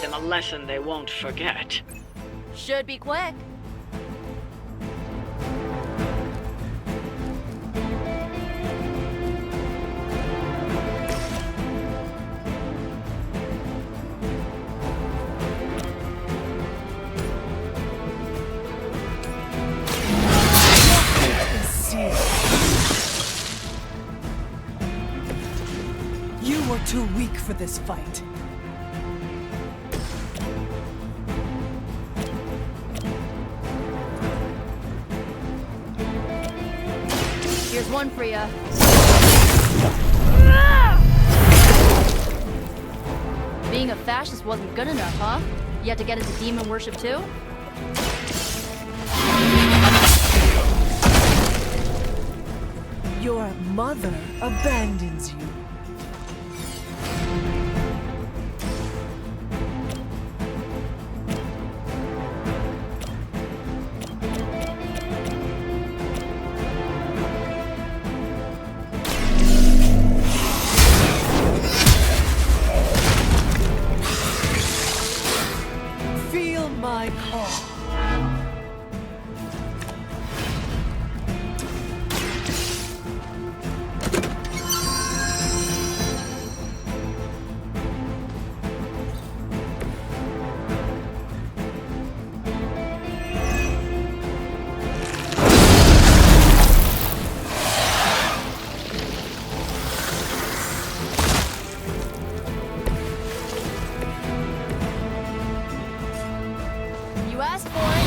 them a lesson they won't forget. Should be quick. You were too weak for this fight. Here's one for ya. Being a fascist wasn't good enough, huh? You had to get into demon worship too? Your mother abandons you. Feel my call. You asked for it.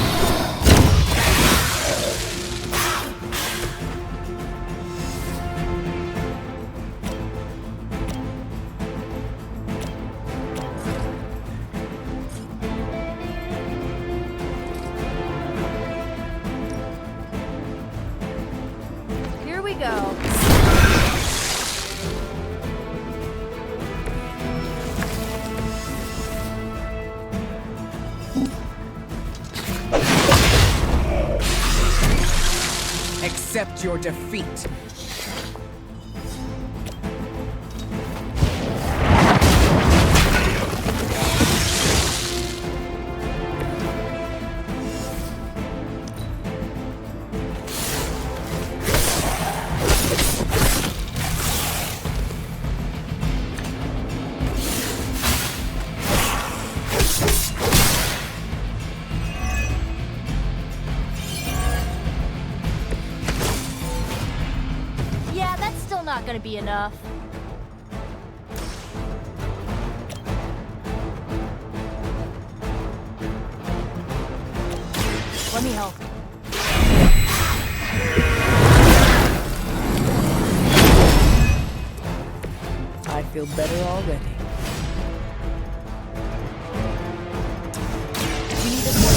Here we go. Accept your defeat. Yeah, that's still not gonna be enough. Let me help. I feel better already. We need this more.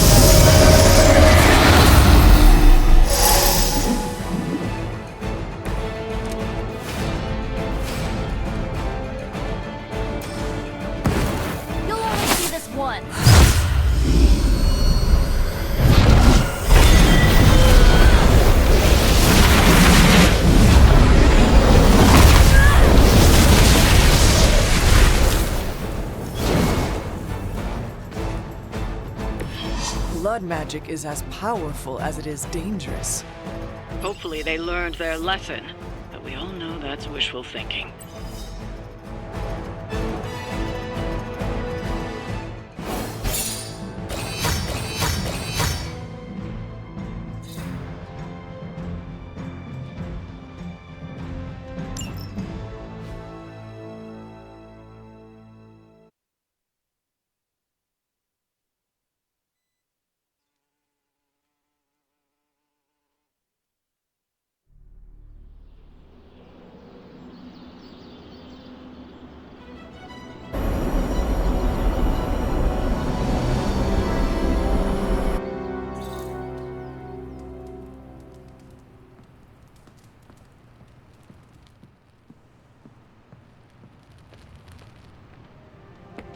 You'll only see this once. Blood magic is as powerful as it is dangerous. Hopefully they learned their lesson, but we all know that's wishful thinking.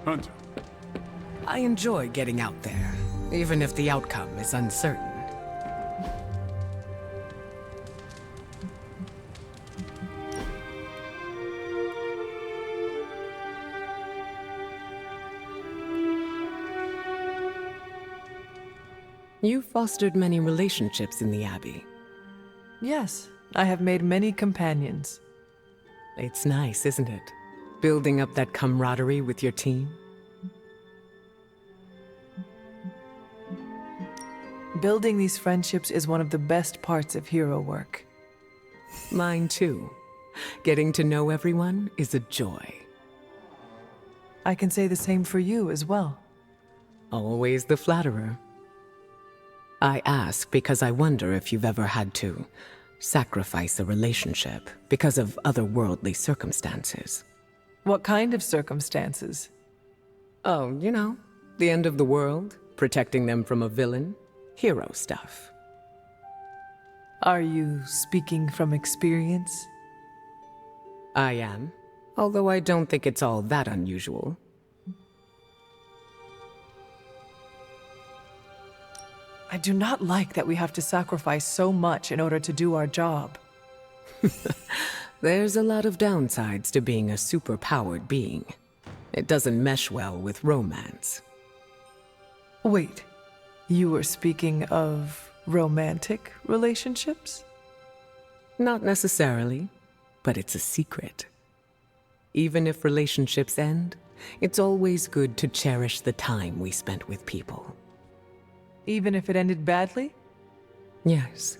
Hunter. I enjoy getting out there, even if the outcome is uncertain. You fostered many relationships in the Abbey. Yes, I have made many companions. It's nice, isn't it? Building up that camaraderie with your team. Building these friendships is one of the best parts of hero work. Mine too. Getting to know everyone is a joy. I can say the same for you as well. Always the flatterer. I ask because I wonder if you've ever had to sacrifice a relationship because of otherworldly circumstances. What kind of circumstances? Oh, you know, the end of the world, protecting them from a villain, hero stuff. Are you speaking from experience? I am, although I don't think it's all that unusual. I do not like that we have to sacrifice so much in order to do our job. There's a lot of downsides to being a superpowered being. It doesn't mesh well with romance. Wait, you were speaking of romantic relationships? Not necessarily, but it's a secret. Even if relationships end, it's always good to cherish the time we spent with people. Even if it ended badly? Yes.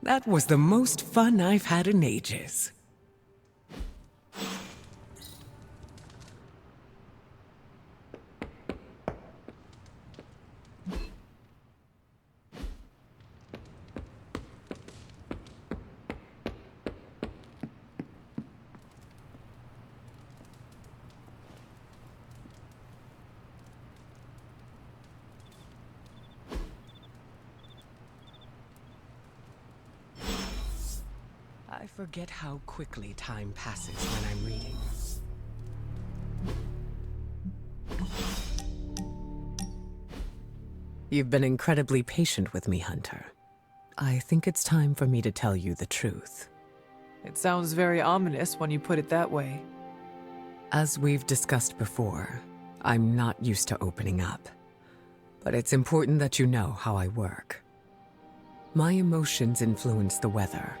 That was the most fun I've had in ages. I forget how quickly time passes when I'm reading. You've been incredibly patient with me, Hunter. I think it's time for me to tell you the truth. It sounds very ominous when you put it that way. As we've discussed before, I'm not used to opening up. But it's important that you know how I work. My emotions influence the weather.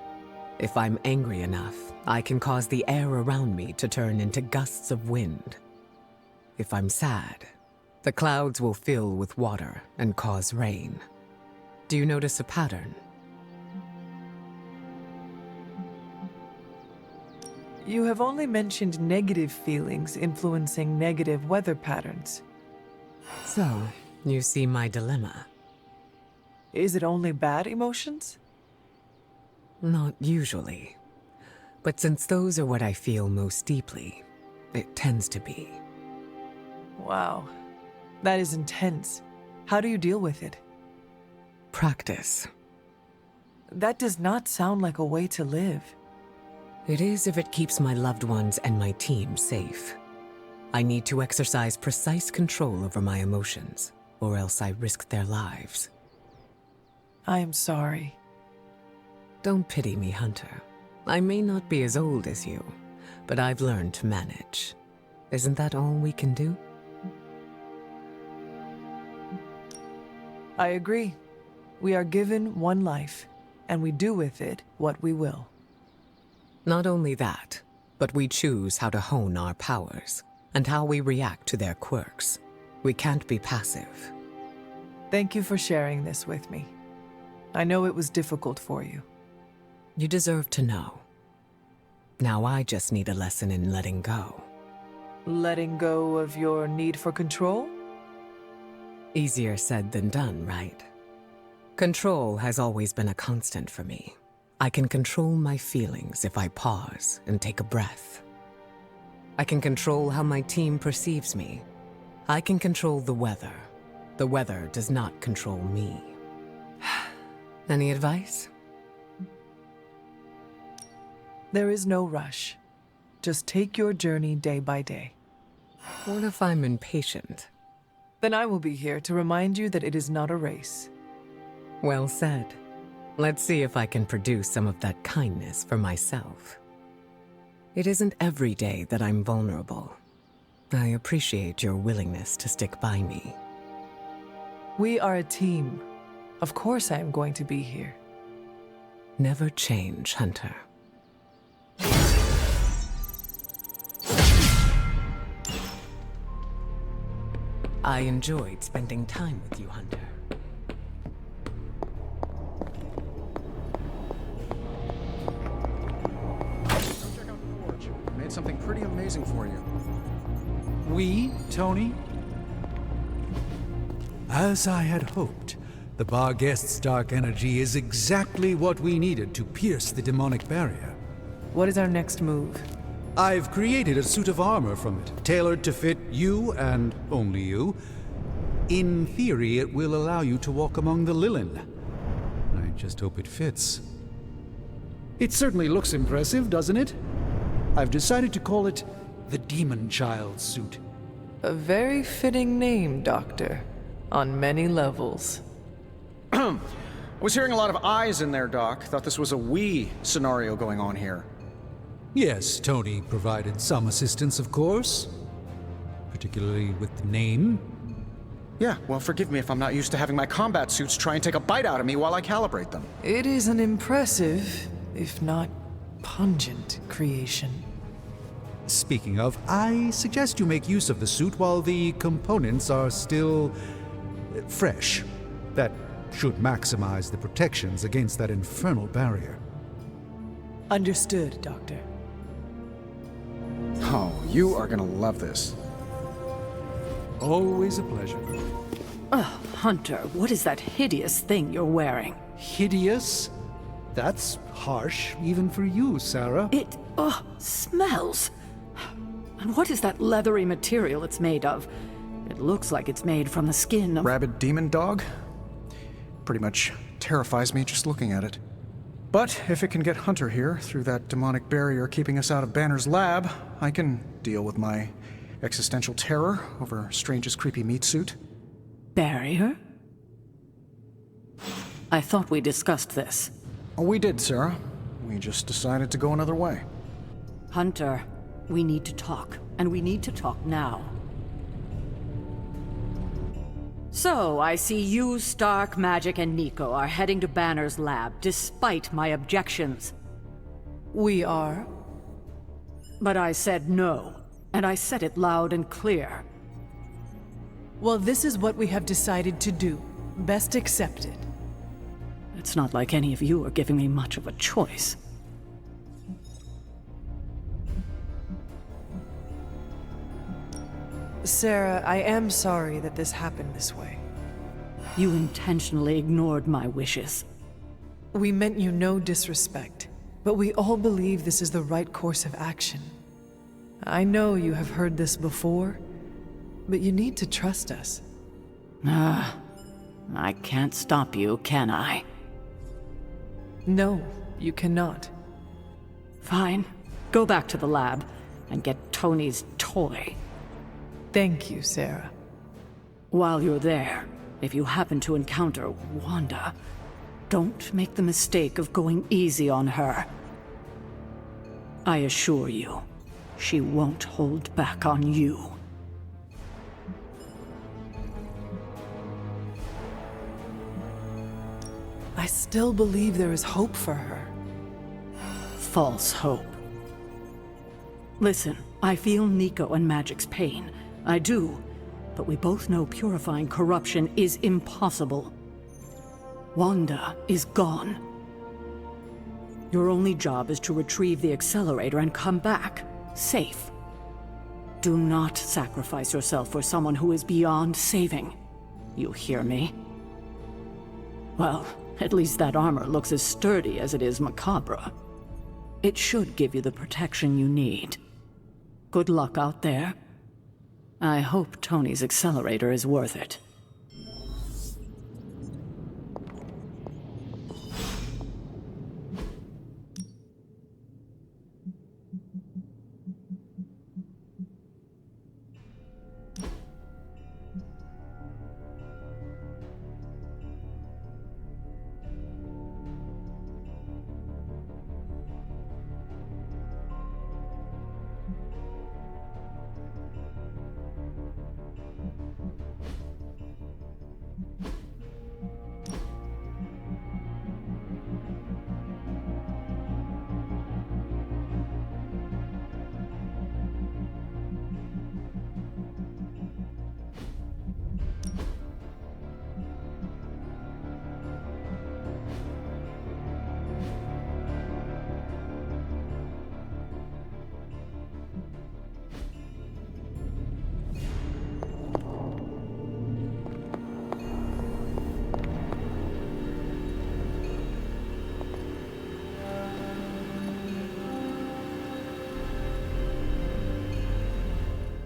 If I'm angry enough, I can cause the air around me to turn into gusts of wind. If I'm sad, the clouds will fill with water and cause rain. Do you notice a pattern? You have only mentioned negative feelings influencing negative weather patterns. So, you see my dilemma. Is it only bad emotions? Not usually. But since those are what I feel most deeply, it tends to be. Wow, that is intense. How do you deal with it? Practice. That does not sound like a way to live. It is if it keeps my loved ones and my team safe. I need to exercise precise control over my emotions, or else I risk their lives. I am sorry. Don't pity me, Hunter. I may not be as old as you, but I've learned to manage. Isn't that all we can do? I agree. We are given one life, and we do with it what we will. Not only that, but we choose how to hone our powers, and how we react to their quirks. We can't be passive. Thank you for sharing this with me. I know it was difficult for you. You deserve to know. Now I just need a lesson in letting go. Letting go of your need for control? Easier said than done, right? Control has always been a constant for me. I can control my feelings if I pause and take a breath. I can control how my team perceives me. I can control the weather. The weather does not control me. Any advice? There is no rush. Just take your journey day by day. What if I'm impatient? Then I will be here to remind you that it is not a race. Well said. Let's see if I can produce some of that kindness for myself. It isn't every day that I'm vulnerable. I appreciate your willingness to stick by me. We are a team. Of course I am going to be here. Never change, Hunter. I enjoyed spending time with you, Hunter. Check out the forge. I made something pretty amazing for you. We, Tony? As I had hoped, the Barghest's dark energy is exactly what we needed to pierce the demonic barrier. What is our next move? I've created a suit of armor from it, tailored to fit you and only you. In theory, it will allow you to walk among the Lilin. I just hope it fits. It certainly looks impressive, doesn't it? I've decided to call it the Demon Child suit. A very fitting name, Doctor. On many levels. I was hearing a lot of I's in there, Doc. Thought this was a we scenario going on here. Yes, Tony provided some assistance, of course. Particularly with the name. Yeah, well, forgive me if I'm not used to having my combat suits try and take a bite out of me while I calibrate them. It is an impressive, if not pungent, creation. Speaking of, I suggest you make use of the suit while the components are still fresh. That should maximize the protections against that infernal barrier. Understood, Doctor. Oh, you are gonna love this. Always a pleasure. Hunter, what is that hideous thing you're wearing? Hideous? That's harsh, even for you, Sarah. It, smells. And what is that leathery material it's made of? It looks like it's made from the skin of... Rabid demon dog? Pretty much terrifies me just looking at it. But if it can get Hunter here through that demonic barrier keeping us out of Banner's lab, I can deal with my existential terror over Strange's creepy meat suit. barrier? I thought we discussed this. Oh, we did, Sarah. We just decided to go another way. Hunter, we need to talk, and we need to talk now. So, I see you, Stark, Magic, and Nico are heading to Banner's lab, despite my objections. We are. But I said no, and I said it loud and clear. Well, this is what we have decided to do. Best accepted. It's not like any of you are giving me much of a choice. Sarah, I am sorry that this happened this way. You intentionally ignored my wishes. We meant you no disrespect, but we all believe this is the right course of action. I know you have heard this before, but you need to trust us. I can't stop you, can I? No, you cannot. Fine. Go back to the lab and get Tony's toy. Thank you, Sarah. While you're there, if you happen to encounter Wanda, don't make the mistake of going easy on her. I assure you, she won't hold back on you. I still believe there is hope for her. False hope. Listen, I feel Nico and Magic's pain. I do, but we both know purifying corruption is impossible. Wanda is gone. Your only job is to retrieve the accelerator and come back, safe. Do not sacrifice yourself for someone who is beyond saving. You hear me? Well, at least that armor looks as sturdy as it is macabre. It should give you the protection you need. Good luck out there. I hope Tony's accelerator is worth it.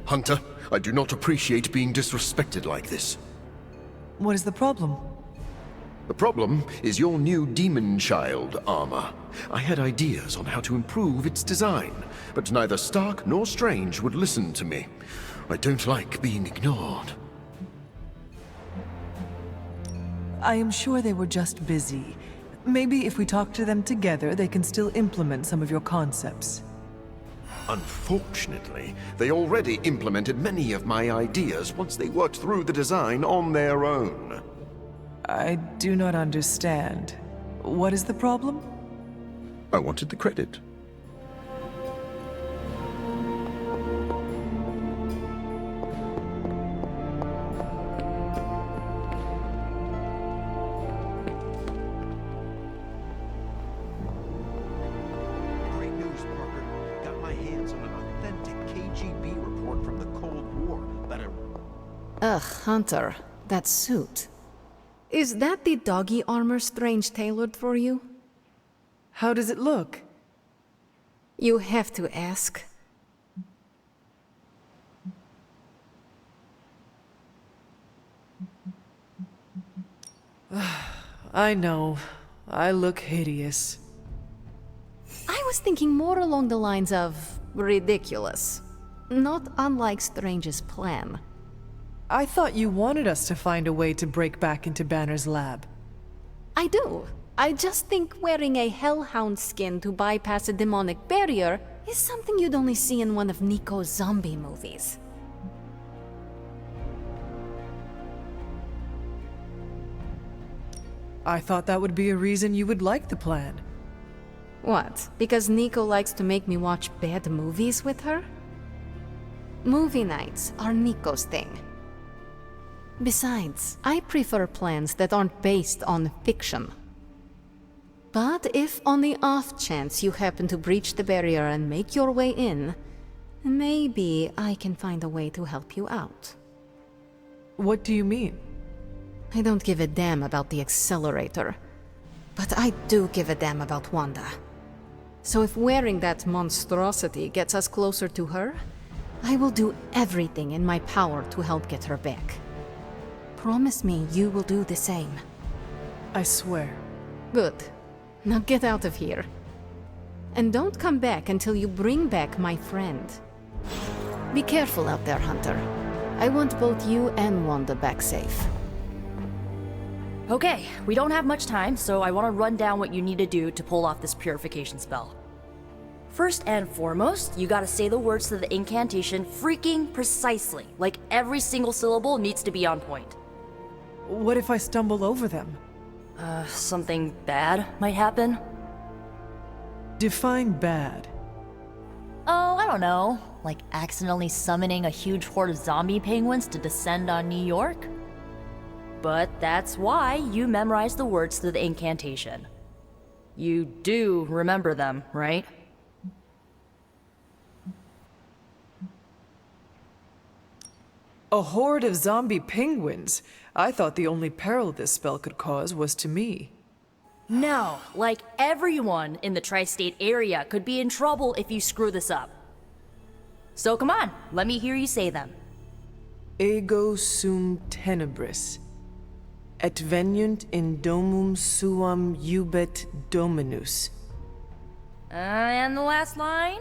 Hunter, I do not appreciate being disrespected like this. What is the problem? The problem is your new demon child armor. I had ideas on how to improve its design, but neither Stark nor Strange would listen to me. I don't like being ignored. I am sure they were just busy. Maybe if we talk to them together, they can still implement some of your concepts. Unfortunately, they already implemented many of my ideas once they worked through the design on their own. I do not understand. What is the problem? I wanted the credit. Great news, Parker. Got my hands on an authentic KGB report from the Cold War. Better. Ugh, Hunter, that suit. Is that the doggy armor Strange tailored for you? How does it look? You have to ask. I know. I look hideous. I was thinking more along the lines of ridiculous. Not unlike Strange's plan. I thought you wanted us to find a way to break back into Banner's lab. I do. I just think wearing a hellhound skin to bypass a demonic barrier is something you'd only see in one of Nico's zombie movies. I thought that would be a reason you would like the plan. What? Because Nico likes to make me watch bad movies with her? Movie nights are Nico's thing. Besides, I prefer plans that aren't based on fiction. But if on the off chance you happen to breach the barrier and make your way in, maybe I can find a way to help you out. What do you mean? I don't give a damn about the accelerator, but I do give a damn about Wanda. So if wearing that monstrosity gets us closer to her, I will do everything in my power to help get her back. Promise me you will do the same. I swear. Good. Now get out of here. And don't come back until you bring back my friend. Be careful out there, Hunter. I want both you and Wanda back safe. Okay, we don't have much time, so I want to run down what you need to do to pull off this purification spell. First and foremost, you gotta say the words to the incantation freaking precisely. Like every single syllable needs to be on point. What if I stumble over them? Something bad might happen? Define bad. Oh, I don't know. Like accidentally summoning a huge horde of zombie penguins to descend on New York? But that's why you memorize the words to the incantation. You do remember them, right? A horde of zombie penguins? I thought the only peril this spell could cause was to me. No, like everyone in the tri-state area could be in trouble if you screw this up. So come on, let me hear you say them. Ego sum tenebris. Et veniunt in domum suam iubet dominus. And the last line?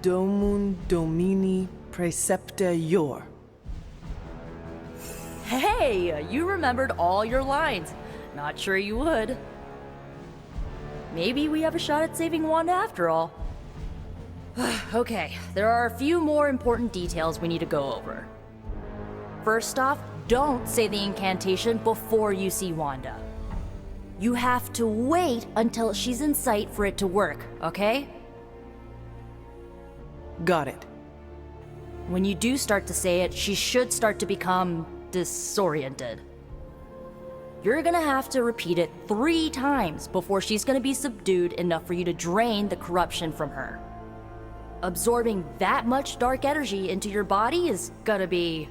Domum domini precepta ior. Hey, you remembered all your lines. Not sure you would. Maybe we have a shot at saving Wanda after all. Okay, there are a few more important details we need to go over. First off, don't say the incantation before you see Wanda. You have to wait until she's in sight for it to work, okay? Got it. When you do start to say it, she should start to become disoriented. You're gonna have to repeat it 3 times before she's gonna be subdued enough for you to drain the corruption from her. Absorbing that much dark energy into your body is gonna be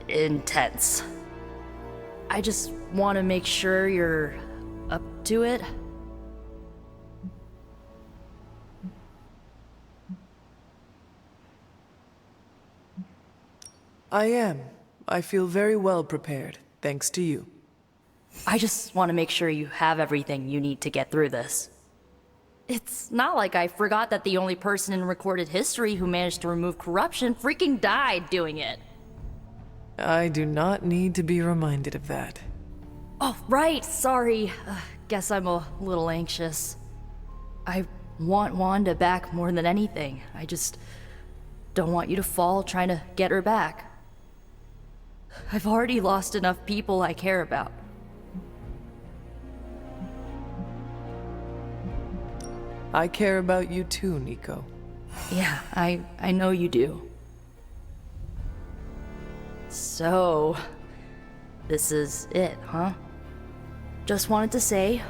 intense. I just want to make sure you're up to it. I am. I feel very well prepared, thanks to you. I just want to make sure you have everything you need to get through this. It's not like I forgot that the only person in recorded history who managed to remove corruption freaking died doing it. I do not need to be reminded of that. Oh, right, sorry. Guess I'm a little anxious. I want Wanda back more than anything. I just don't want you to fall trying to get her back. I've already lost enough people I care about. I care about you too, Nico. Yeah, I know you do. So, this is it, huh? Just wanted to say,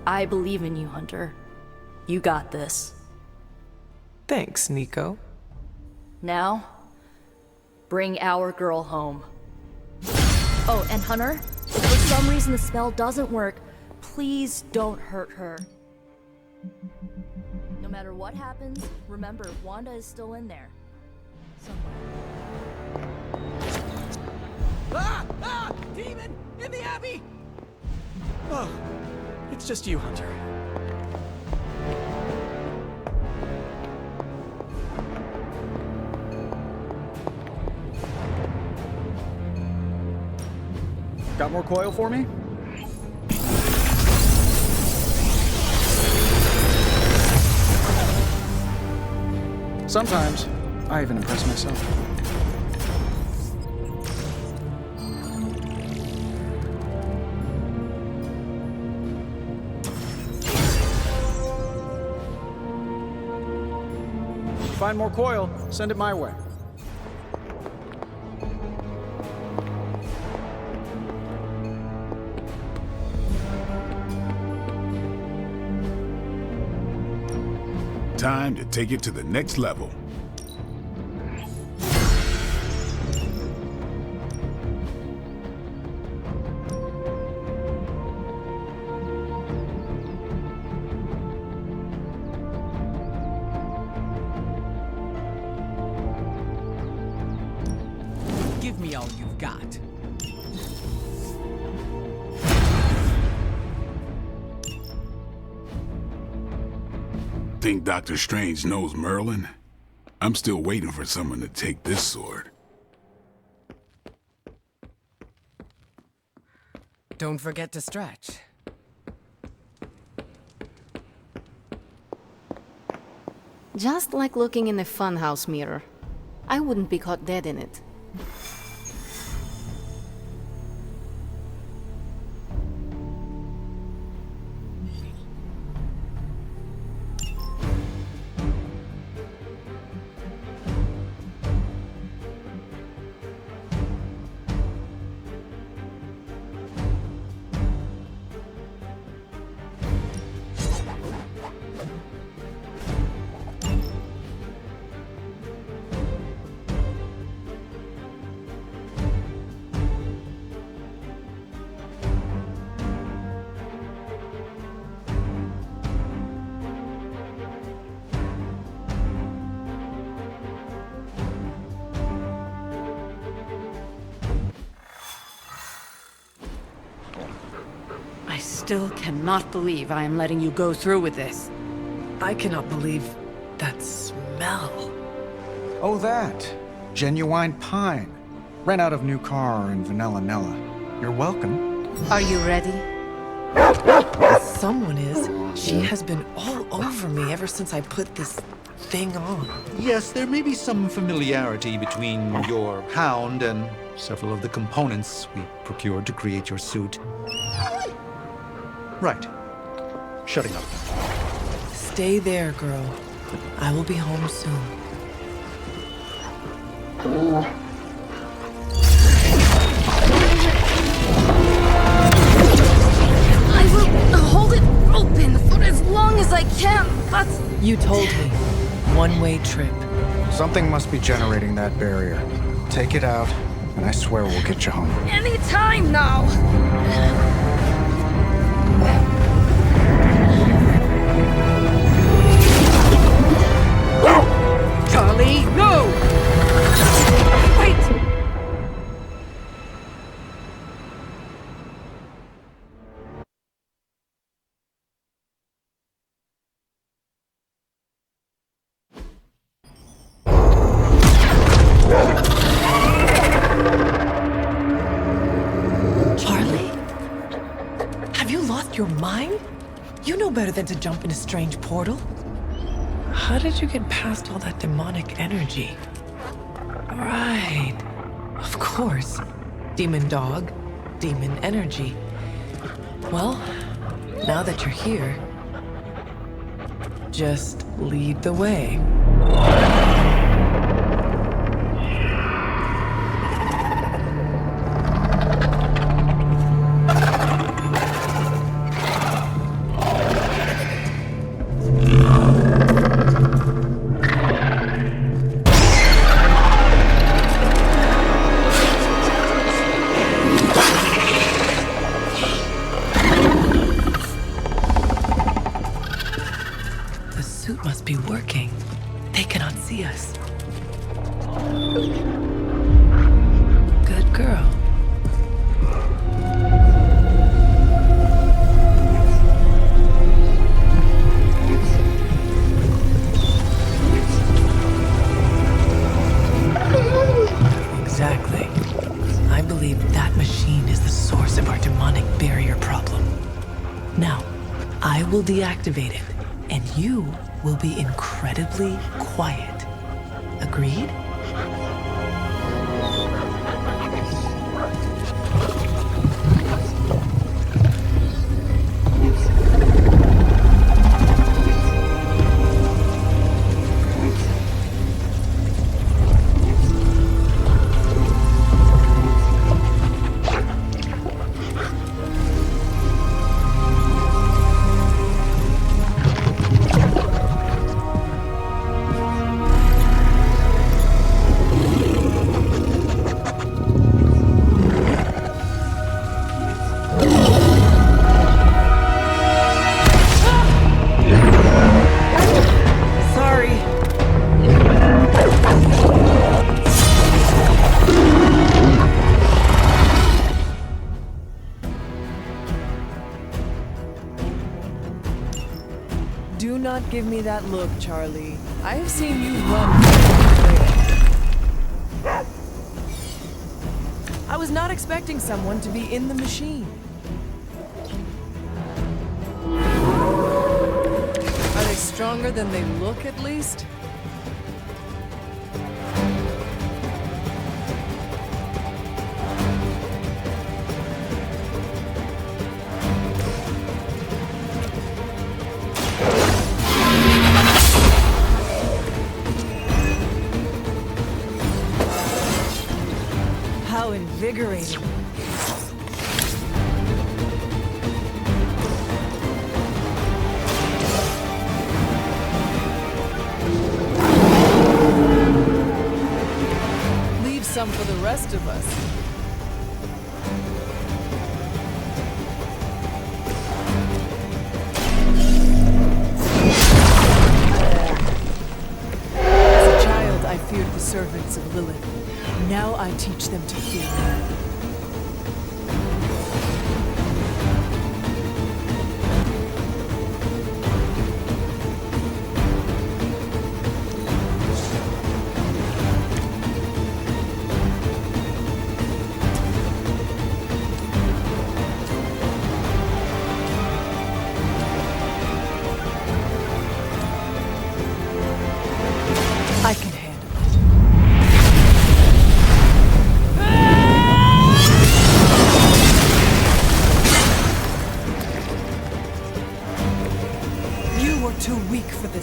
I believe in you, Hunter. You got this. Thanks, Nico. Now, bring our girl home. Oh, and Hunter, if for some reason the spell doesn't work, please don't hurt her. No matter what happens, remember, Wanda is still in there. Somewhere. Ah! Ah! Demon! In the Abbey! Oh, it's just you, Hunter. Got more coil for me? Sometimes, I even impress myself. Find more coil, send it my way. Time to take it to the next level. Give me all you've got. Think Dr. Strange knows Merlin? I'm still waiting for someone to take this sword. Don't forget to stretch. Just like looking in a funhouse mirror. I wouldn't be caught dead in it. I still cannot believe I am letting you go through with this. I cannot believe that smell. Oh, that. Genuine pine. Ran out of new car and vanilla Nella. You're welcome. Are you ready? Someone is. She has been all over me ever since I put this thing on. Yes, there may be some familiarity between your hound and several of the components we procured to create your suit. Right. Shutting up. Stay there, girl. I will be home soon. I will hold it open for as long as I can, but... You told me. One-way trip. Something must be generating that barrier. Take it out, and I swear we'll get you home. Any time now! Charlie, no! Wait! Charlie? Have you lost your mind? You know better than to jump in a strange portal. How did you get past all that demonic energy? Right. Of course. Demon dog, demon energy. Well, now that you're here, just lead the way. Must be working. They cannot see us. Good girl. Exactly. I believe that machine is the source of our demonic barrier problem. Now, I will deactivate it, and you will be incredibly quiet. Agreed? Do not give me that look, Charlie. I have seen you run. I was not expecting someone to be in the machine. Are they stronger than they look, at least? How invigorating. Leave some for the rest of us. As a child, I feared the servants of Lilith. Now I teach them to fear me.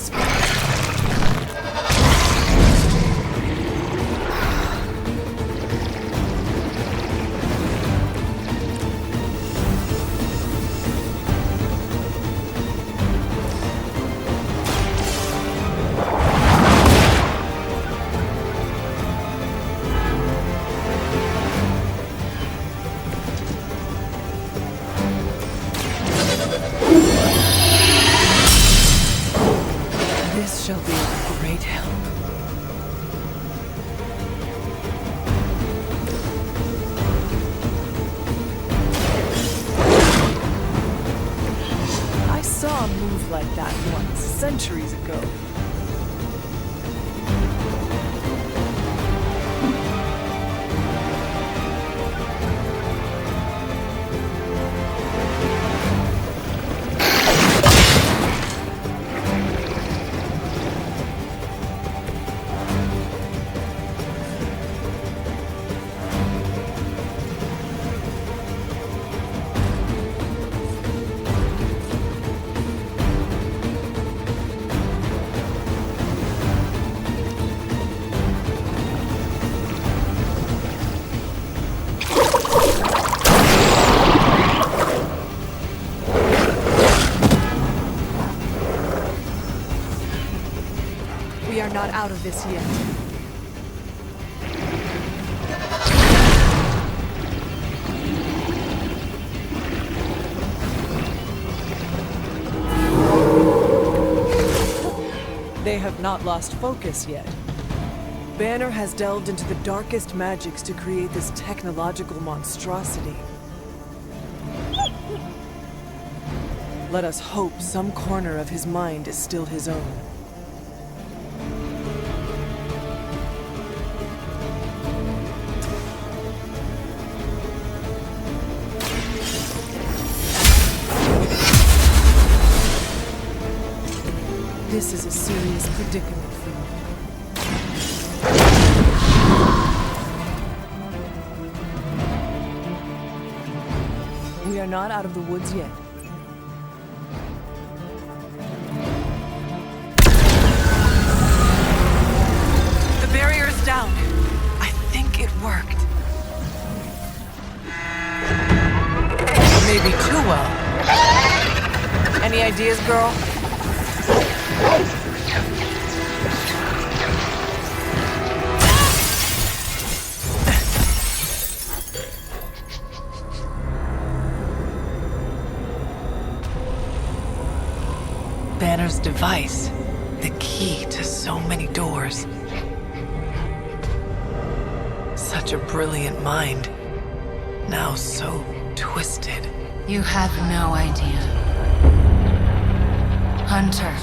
this. This shall be of great help. I saw a move like that once, centuries ago. We are not out of this yet. They have not lost focus yet. Banner has delved into the darkest magics to create this technological monstrosity. Let us hope some corner of his mind is still his own. This is a serious predicament for me. We are not out of the woods yet. The barrier is down. I think it worked. Maybe too well. Any ideas, girl? Banner's device, the key to so many doors. Such a brilliant mind, now so twisted. You have no idea. Hunter,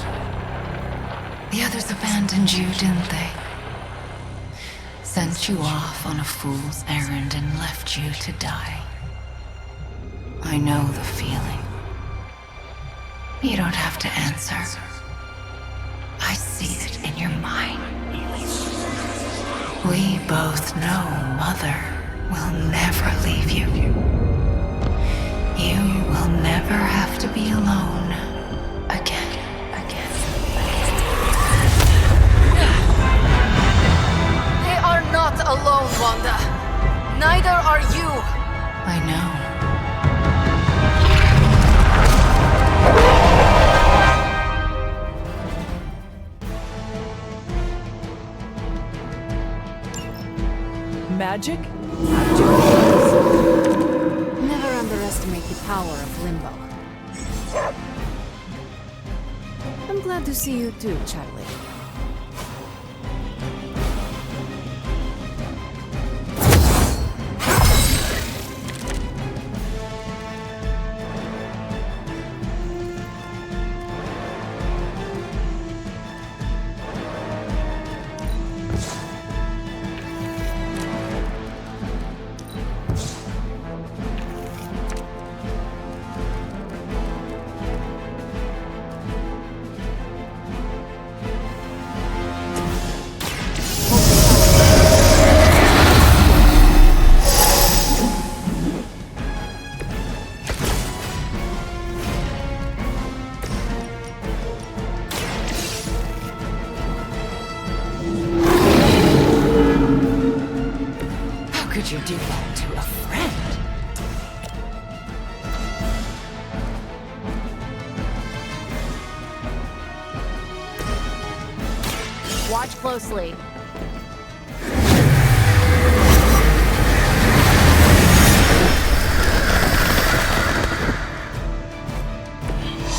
the others abandoned you, didn't they? Sent you off on a fool's errand and left you to die. I know the feeling. You don't have to answer. I see it in your mind. We both know Mother will never leave you. You will never have to be alone again. They are not alone, Wanda. Neither are you. I know. Magic? Never underestimate the power of Limbo. I'm glad to see you too, Charlie. could you do that to a friend? Watch closely.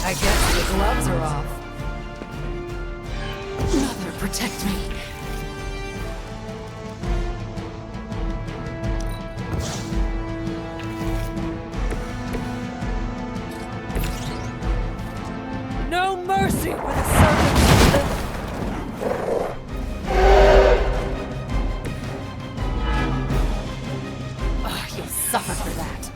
I guess the gloves are off. Mother, protect me. No mercy for the servants. You'll suffer for that.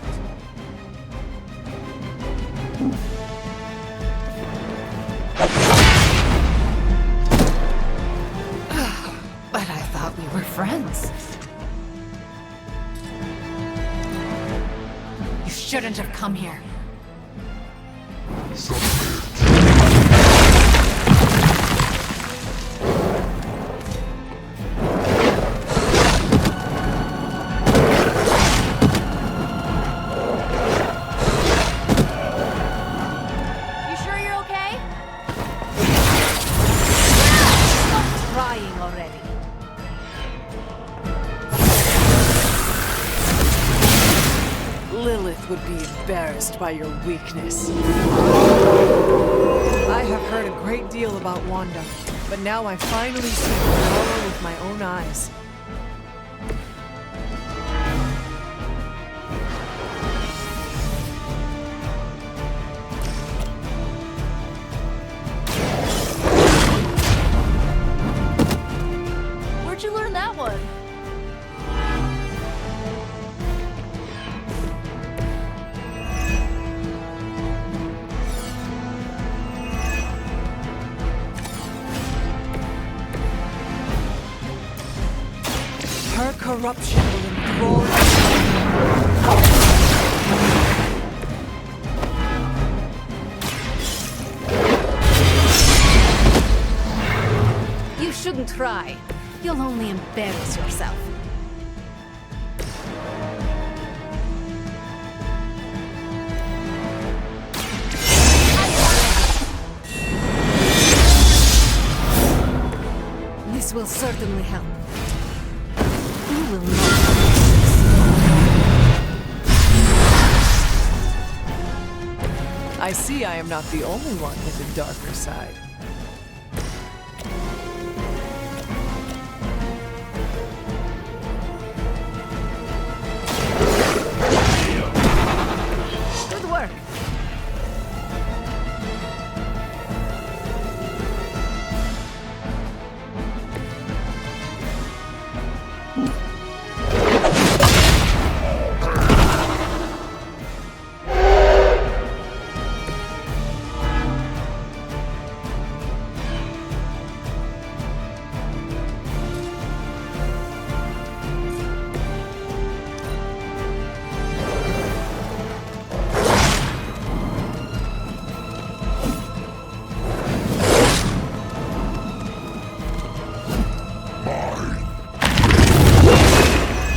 But I thought we were friends. You shouldn't have come here. You sure you're okay? Stop crying already. Lilith would be embarrassed by your weakness. I have heard a great deal about Wanda, but now I finally see her power with my own eyes. Where'd you learn that one? Her corruption will enthrall You shouldn't try. You'll only embarrass yourself. This will certainly help. You will not. I see I am not the only one with a darker side. Good work.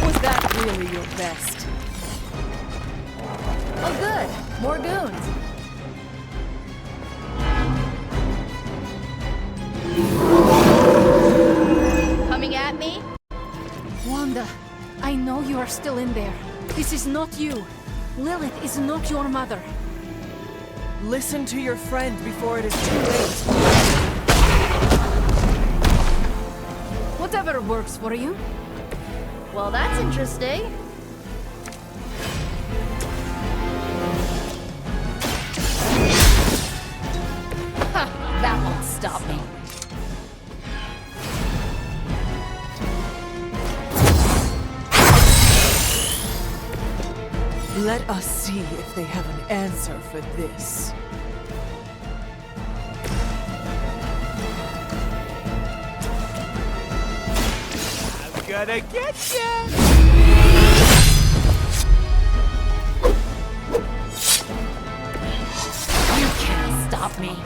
Was that really your best? Oh, good. More goons. Coming at me? Wanda, I know you are still in there. This is not you. Lilith is not your mother. Listen to your friend before it is too late. Whatever works for you. Well, that's interesting. Ha! That won't stop me. Let us see if they have an answer for this. I'm gonna get ya! You can't stop me.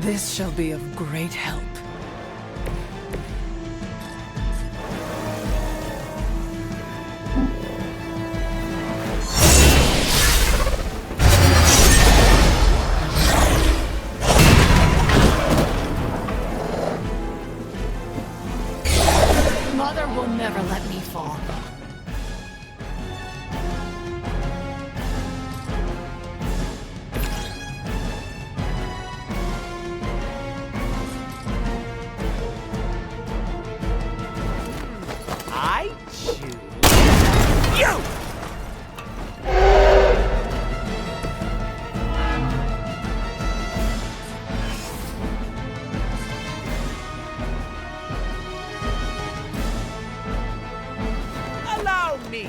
This shall be of great help. Mother will never let me fall. I choose you! Allow me!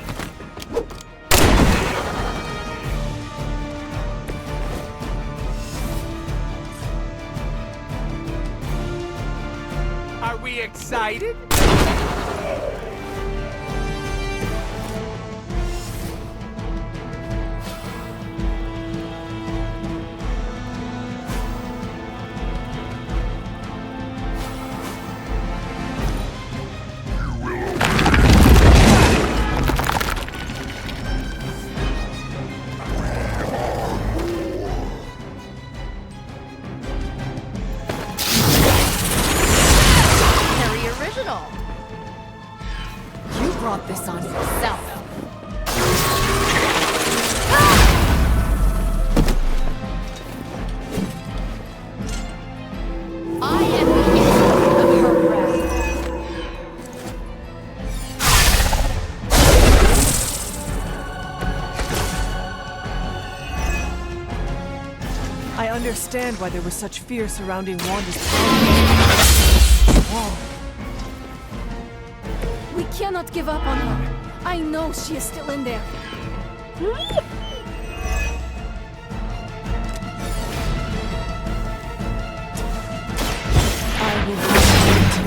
Are we excited? Very original. You brought this on yourself. I am the end of her wrath. I understand why there was such fear surrounding Wanda's power. Whoa. We cannot give up on her. I know she is still in there. I will bring you to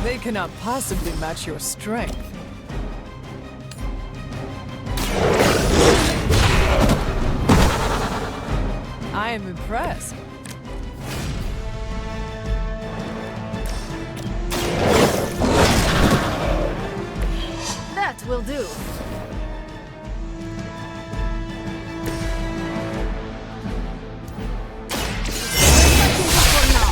They cannot possibly match your strength. I am impressed. That will do. For now.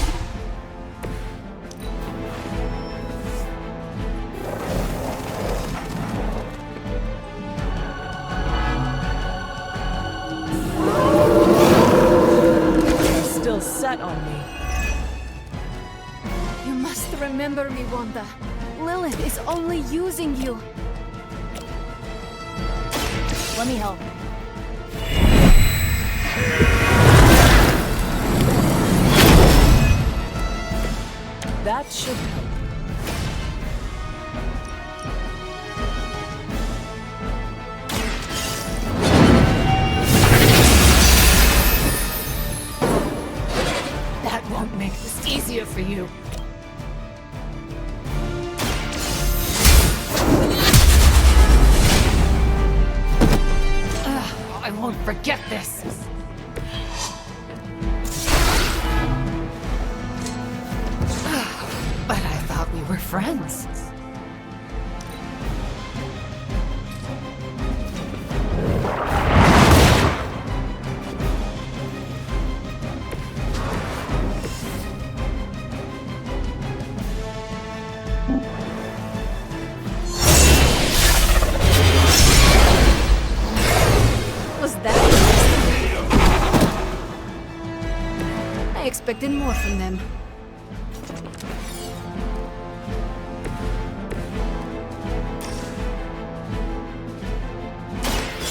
You're still set on me. You must remember me, Wanda. Lilith is only using you. Let me help. That should help. That won't make this easier for you. I won't forget this. But I thought we were friends. Was that? I expected more from them.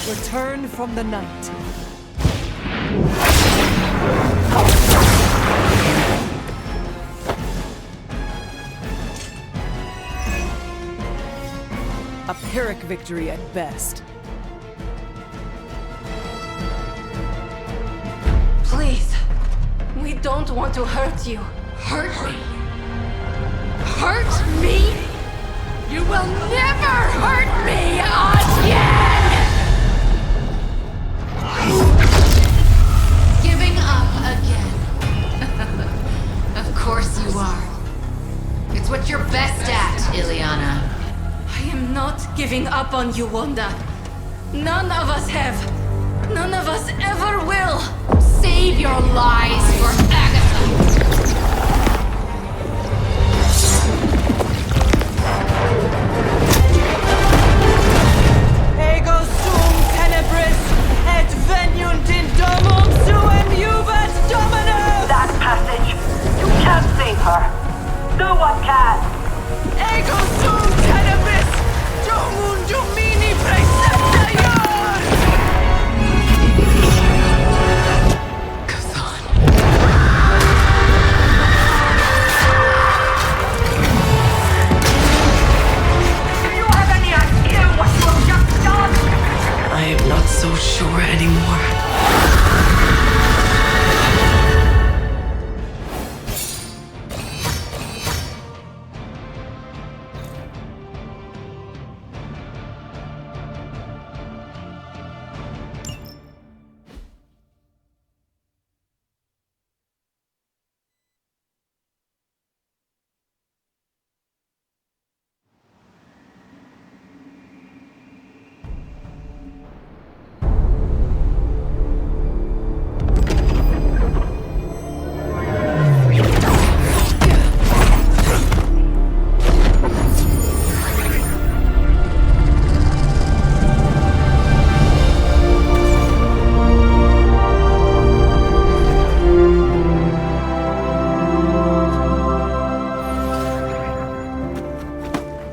Return from the night. Pyrrhic victory at best. Please. We don't want to hurt you. Hurt me? Hurt me? You will never hurt me again! Giving up again. Of course you are. It's what you're best at, Ileana. I am not giving up on you, Wanda. None of us have. None of us ever will. Save your lies for Agatha. Ego sum tenebris, et veniunt in domum suem juvat domino! That passage! You can't save her! No one can! Ego sum tenebris, domum domini praecepta ior! Do you have any idea what you have just done? I am not so sure anymore.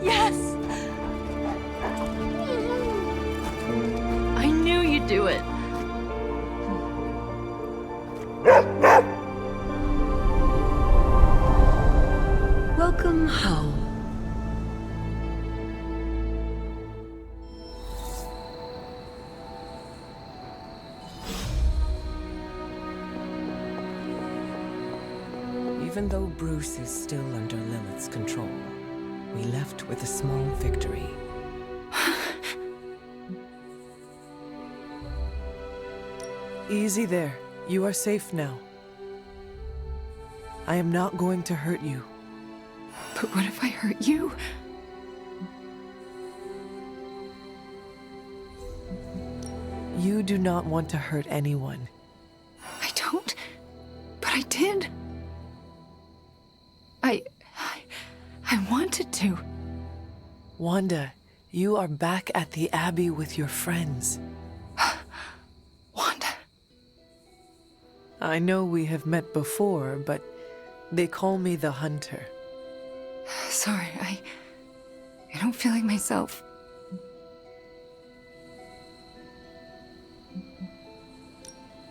Yes! I knew you'd do it. Welcome home. Even though Bruce is still under Lilith's control, we left with a small victory. Easy there. You are safe now. I am not going to hurt you. But what if I hurt you? You do not want to hurt anyone. I don't. But I did. I wanted to. Wanda, you are back at the Abbey with your friends. Wanda. I know we have met before, but they call me the Hunter. Sorry, I don't feel like myself.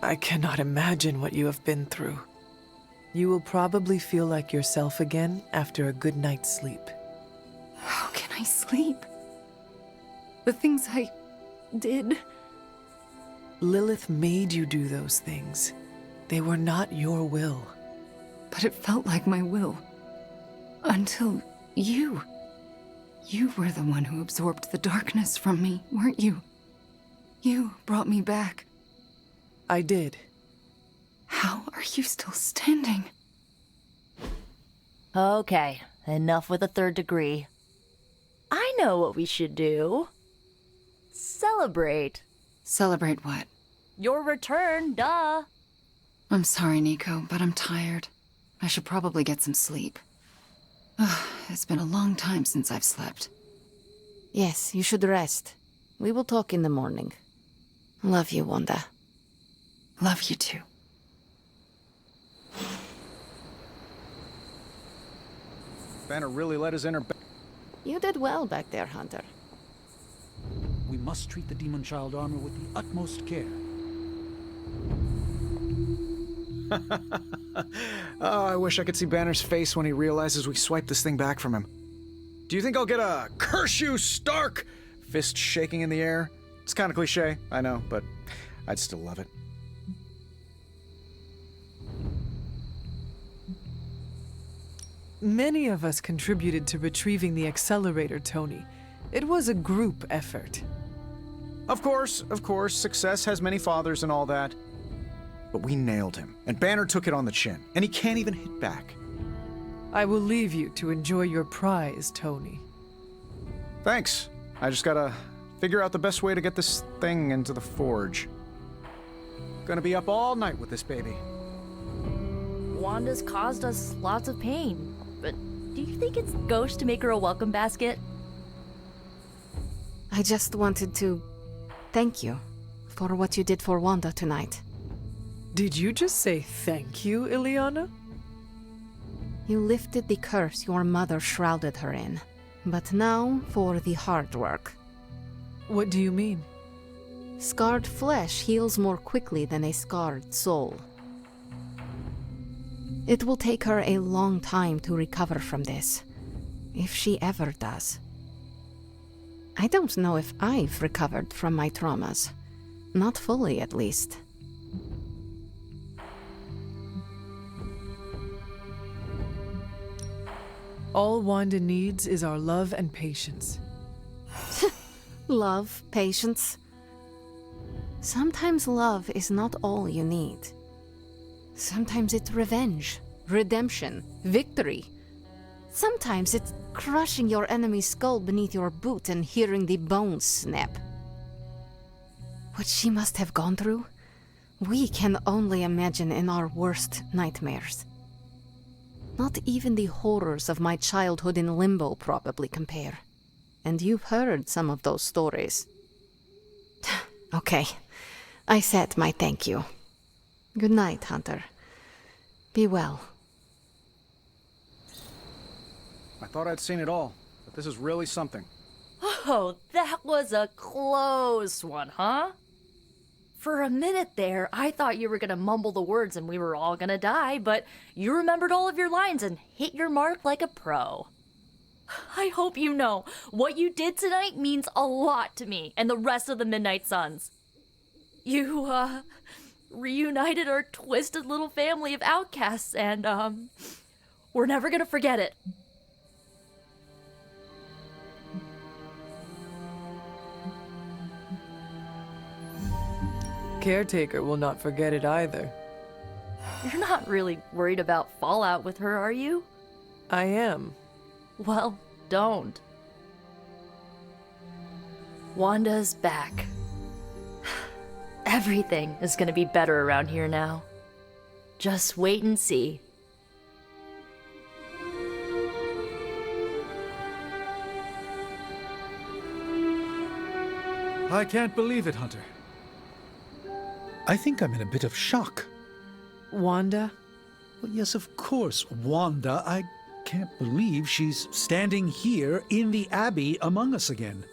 I cannot imagine what you have been through. You will probably feel like yourself again after a good night's sleep. How can I sleep? The things I did. Lilith made you do those things. They were not your will. But it felt like my will. Until you. You were the one who absorbed the darkness from me, weren't you? You brought me back. I did. How are you still standing? Okay, enough with the third degree. I know what we should do. Celebrate. Celebrate what? Your return, duh. I'm sorry, Nico, but I'm tired. I should probably get some sleep. Ugh, it's been a long time since I've slept. Yes, you should rest. We will talk in the morning. Love you, Wanda. Love you too. Banner really let us in her. You did well back there, Hunter. We must treat the demon child armor with the utmost care. Oh, I wish I could see Banner's face when he realizes we swiped this thing back from him. Do you think I'll get a "curse you, Stark" fist shaking in the air. It's kind of cliche, I know, but I'd still love it. Many of us contributed to retrieving the accelerator, Tony. It was a group effort. Of course, success has many fathers and all that. But we nailed him, and Banner took it on the chin, and he can't even hit back. I will leave you to enjoy your prize, Tony. Thanks. I just gotta figure out the best way to get this thing into the forge. Gonna be up all night with this baby. Wanda's caused us lots of pain, but do you think it's gauche to make her a welcome basket? I just wanted to thank you for what you did for Wanda tonight. Did you just say thank you, Ileana? You lifted the curse your mother shrouded her in. But now for the hard work. What do you mean? Scarred flesh heals more quickly than a scarred soul. It will take her a long time to recover from this, if she ever does. I don't know if I've recovered from my traumas. Not fully, at least. All Wanda needs is our love and patience. Love, patience. Sometimes love is not all you need. Sometimes it's revenge, redemption, victory. Sometimes it's crushing your enemy's skull beneath your boot and hearing the bones snap. What she must have gone through, we can only imagine in our worst nightmares. Not even the horrors of my childhood in Limbo probably compare. And you've heard some of those stories. Okay, I said my thank you. Good night, Hunter. Be well. I thought I'd seen it all, but this is really something. Oh, that was a close one, huh? For a minute there, I thought you were gonna mumble the words and we were all gonna die, but you remembered all of your lines and hit your mark like a pro. I hope you know, what you did tonight means a lot to me and the rest of the Midnight Suns. You, reunited our twisted little family of outcasts and, we're never gonna forget it. Caretaker will not forget it either. You're not really worried about fallout with her, are you? I am. Well, don't. Wanda's back. Everything is gonna be better around here now. Just wait and see. I can't believe it, Hunter. I think I'm in a bit of shock. Wanda? Well, yes, of course, Wanda. I can't believe she's standing here in the Abbey among us again.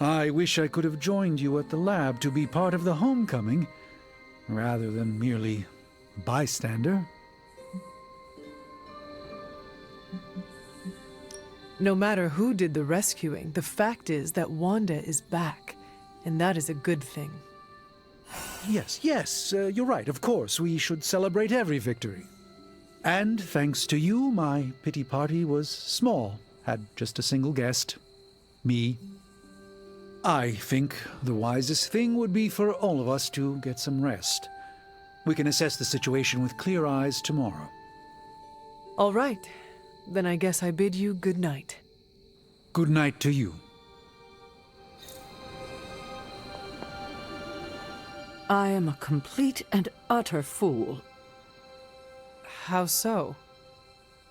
I wish I could have joined you at the lab to be part of the homecoming, rather than merely bystander. No matter who did the rescuing, the fact is that Wanda is back, and that is a good thing. Yes, you're right. Of course, we should celebrate every victory. And thanks to you, my pity party was small, had just a single guest. Me. I think the wisest thing would be for all of us to get some rest. We can assess the situation with clear eyes tomorrow. All right. Then I guess I bid you good night. Good night to you. I am a complete and utter fool. How so?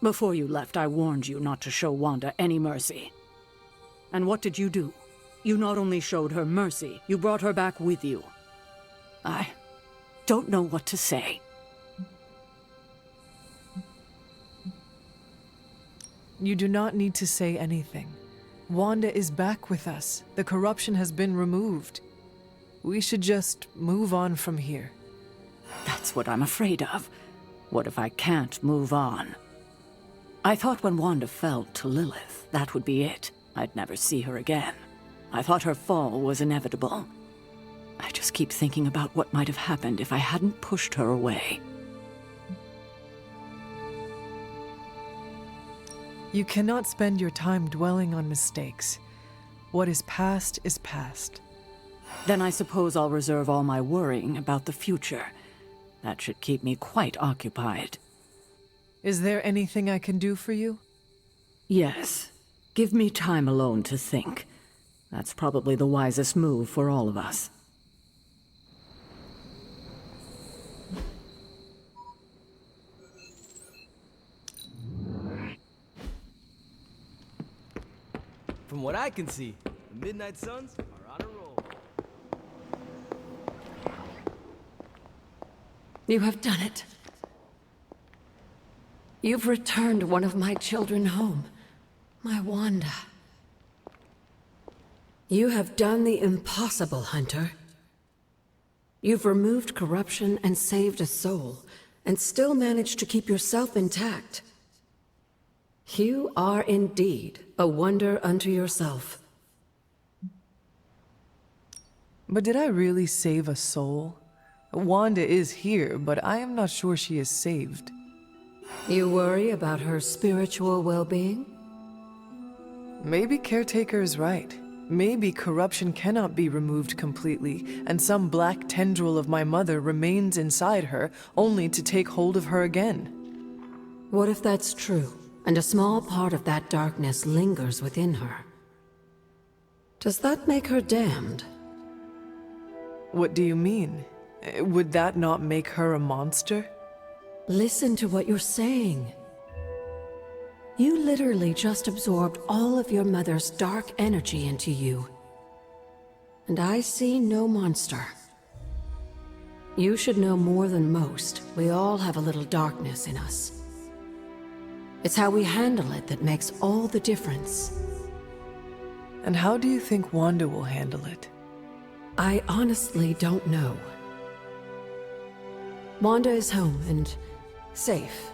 Before you left, I warned you not to show Wanda any mercy. And what did you do? You not only showed her mercy, you brought her back with you. I don't know what to say. You do not need to say anything. Wanda is back with us. The corruption has been removed. We should just move on from here. That's what I'm afraid of. What if I can't move on? I thought when Wanda fell to Lilith, that would be it. I'd never see her again. I thought her fall was inevitable. I just keep thinking about what might have happened if I hadn't pushed her away. You cannot spend your time dwelling on mistakes. What is past is past. Then I suppose I'll reserve all my worrying about the future. That should keep me quite occupied. Is there anything I can do for you? Yes. Give me time alone to think. That's probably the wisest move for all of us. From what I can see, the Midnight Suns are on a roll. You have done it. You've returned one of my children home. My Wanda. You have done the impossible, Hunter. You've removed corruption and saved a soul, and still managed to keep yourself intact. You are indeed a wonder unto yourself. But did I really save a soul? Wanda is here, but I am not sure she is saved. You worry about her spiritual well-being? Maybe Caretaker is right. Maybe corruption cannot be removed completely, and some black tendril of my mother remains inside her, only to take hold of her again. What if that's true, and a small part of that darkness lingers within her? Does that make her damned? What do you mean? Would that not make her a monster? Listen to what you're saying. You literally just absorbed all of your mother's dark energy into you. And I see no monster. You should know more than most. We all have a little darkness in us. It's how we handle it that makes all the difference. And how do you think Wanda will handle it? I honestly don't know. Wanda is home and safe,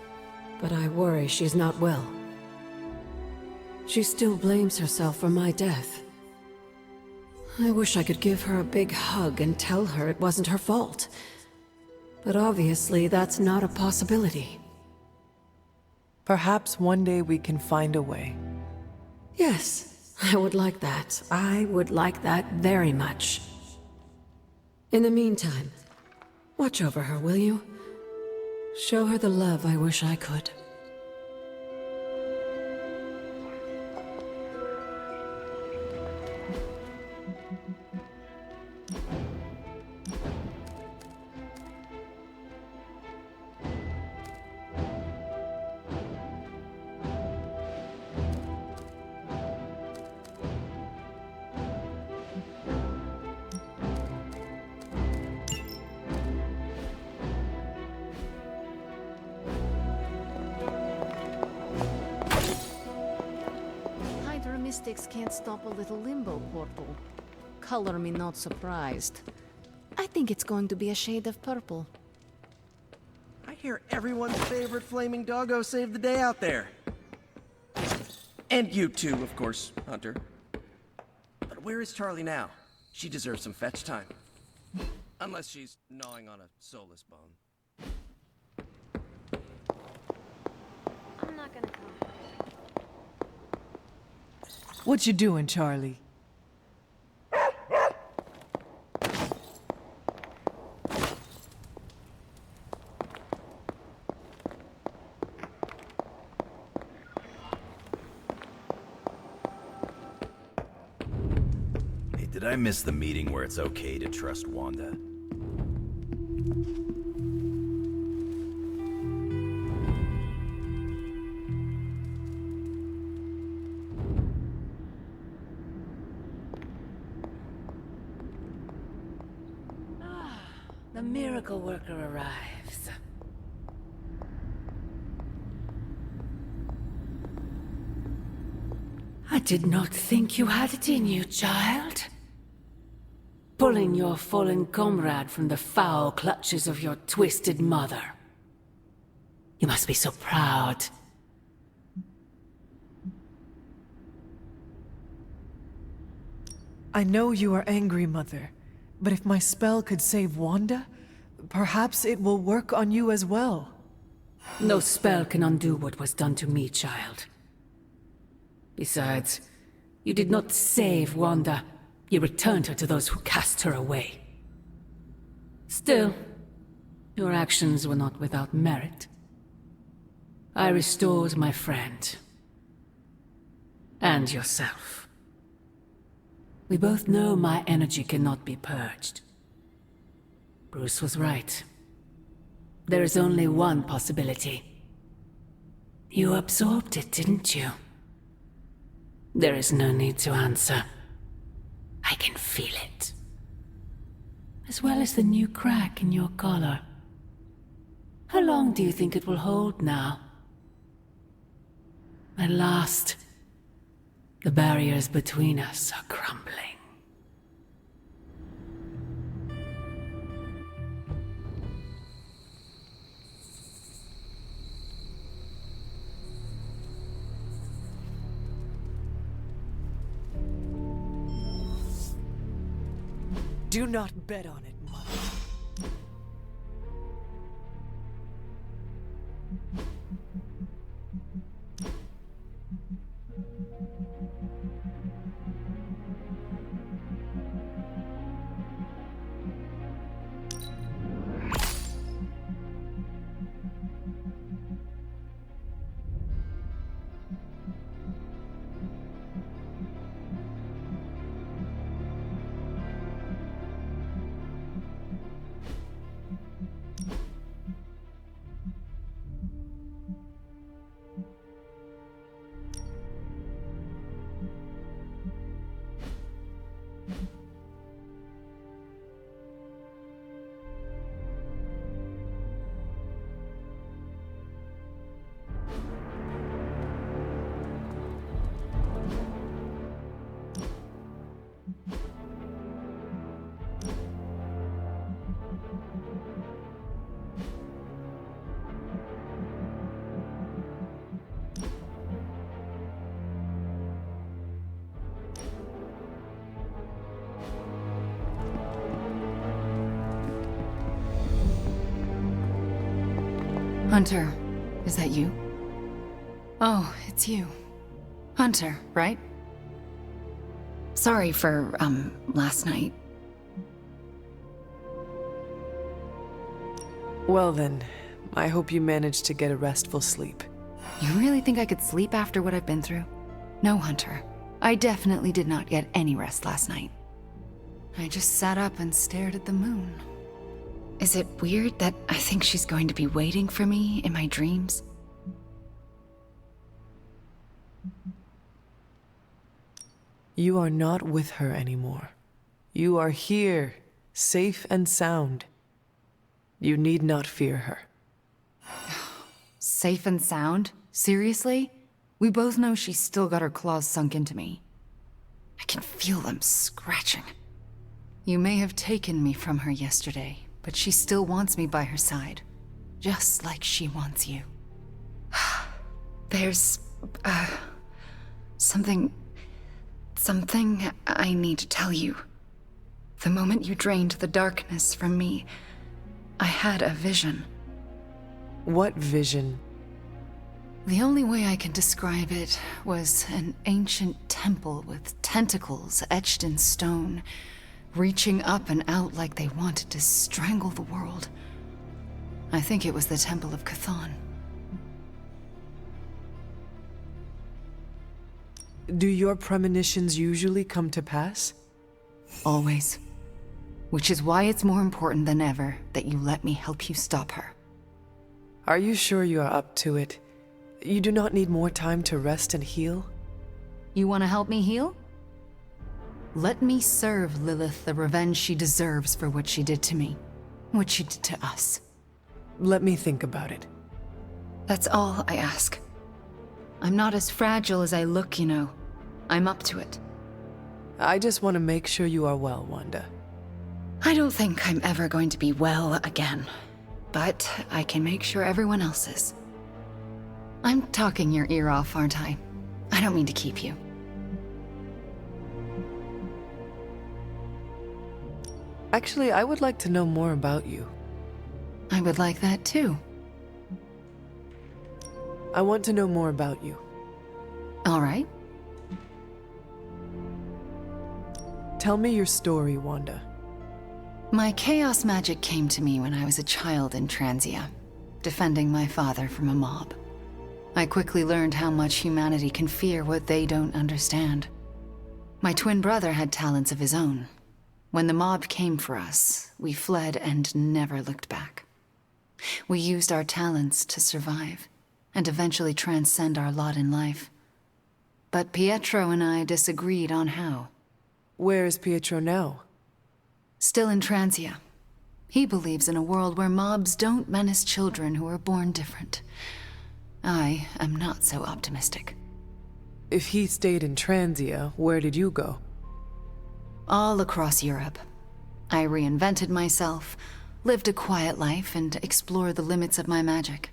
but I worry she's not well. She still blames herself for my death. I wish I could give her a big hug and tell her it wasn't her fault. But obviously that's not a possibility. Perhaps one day we can find a way. Yes, I would like that. I would like that very much. In the meantime, watch over her, will you? Show her the love I wish I could. Mystics can't stop a little limbo portal. Color me not surprised. I think it's going to be a shade of purple. I hear everyone's favorite flaming doggo saved the day out there. And you too, of course, Hunter. But where is Charlie now? She deserves some fetch time. Unless she's gnawing on a soulless bone. I'm not gonna come. What you doing, Charlie? Hey, did I miss the meeting where it's okay to trust Wanda? The miracle worker arrives. I did not think you had it in you, child. Pulling your fallen comrade from the foul clutches of your twisted mother. You must be so proud. I know you are angry, Mother, but if my spell could save Wanda, perhaps it will work on you as well. No spell can undo what was done to me, child. Besides, you did not save Wanda. You returned her to those who cast her away. Still, your actions were not without merit. I restored my friend. And yourself. We both know my energy cannot be purged. Bruce was right. There is only one possibility. You absorbed it, didn't you? There is no need to answer. I can feel it. As well as the new crack in your collar. How long do you think it will hold now? At last, the barriers between us are crumbling. Do not bet on it, Mother. Hunter, is that you? Oh, it's you. Hunter, right? Sorry for, last night. Well then, I hope you managed to get a restful sleep. You really think I could sleep after what I've been through? No, Hunter. I definitely did not get any rest last night. I just sat up and stared at the moon. Is it weird that I think she's going to be waiting for me in my dreams? You are not with her anymore. You are here, safe and sound. You need not fear her. Safe and sound? Seriously? We both know she's still got her claws sunk into me. I can feel them scratching. You may have taken me from her yesterday, but she still wants me by her side. Just like she wants you. There's... something I need to tell you. The moment you drained the darkness from me, I had a vision. What vision? The only way I can describe it was an ancient temple with tentacles etched in stone, reaching up and out like they wanted to strangle the world. I think it was the Temple of Chthon. Do your premonitions usually come to pass? Always. Which is why it's more important than ever that you let me help you stop her. Are you sure you are up to it? You do not need more time to rest and heal? You want to help me heal? Let me serve Lilith the revenge she deserves for what she did to me. What she did to us. Let me think about it. That's all I ask. I'm not as fragile as I look, you know. I'm up to it. I just want to make sure you are well, Wanda. I don't think I'm ever going to be well again. But I can make sure everyone else is. I'm talking your ear off, aren't I? I don't mean to keep you. Actually, I would like to know more about you. I would like that too. I want to know more about you. All right. Tell me your story, Wanda. My chaos magic came to me when I was a child in Transia, defending my father from a mob. I quickly learned how much humanity can fear what they don't understand. My twin brother had talents of his own. When the mob came for us, we fled and never looked back. We used our talents to survive, and eventually transcend our lot in life. But Pietro and I disagreed on how. Where is Pietro now? Still in Transia. He believes in a world where mobs don't menace children who are born different. I am not so optimistic. If he stayed in Transia, where did you go? All across Europe. I reinvented myself, lived a quiet life, and explored the limits of my magic.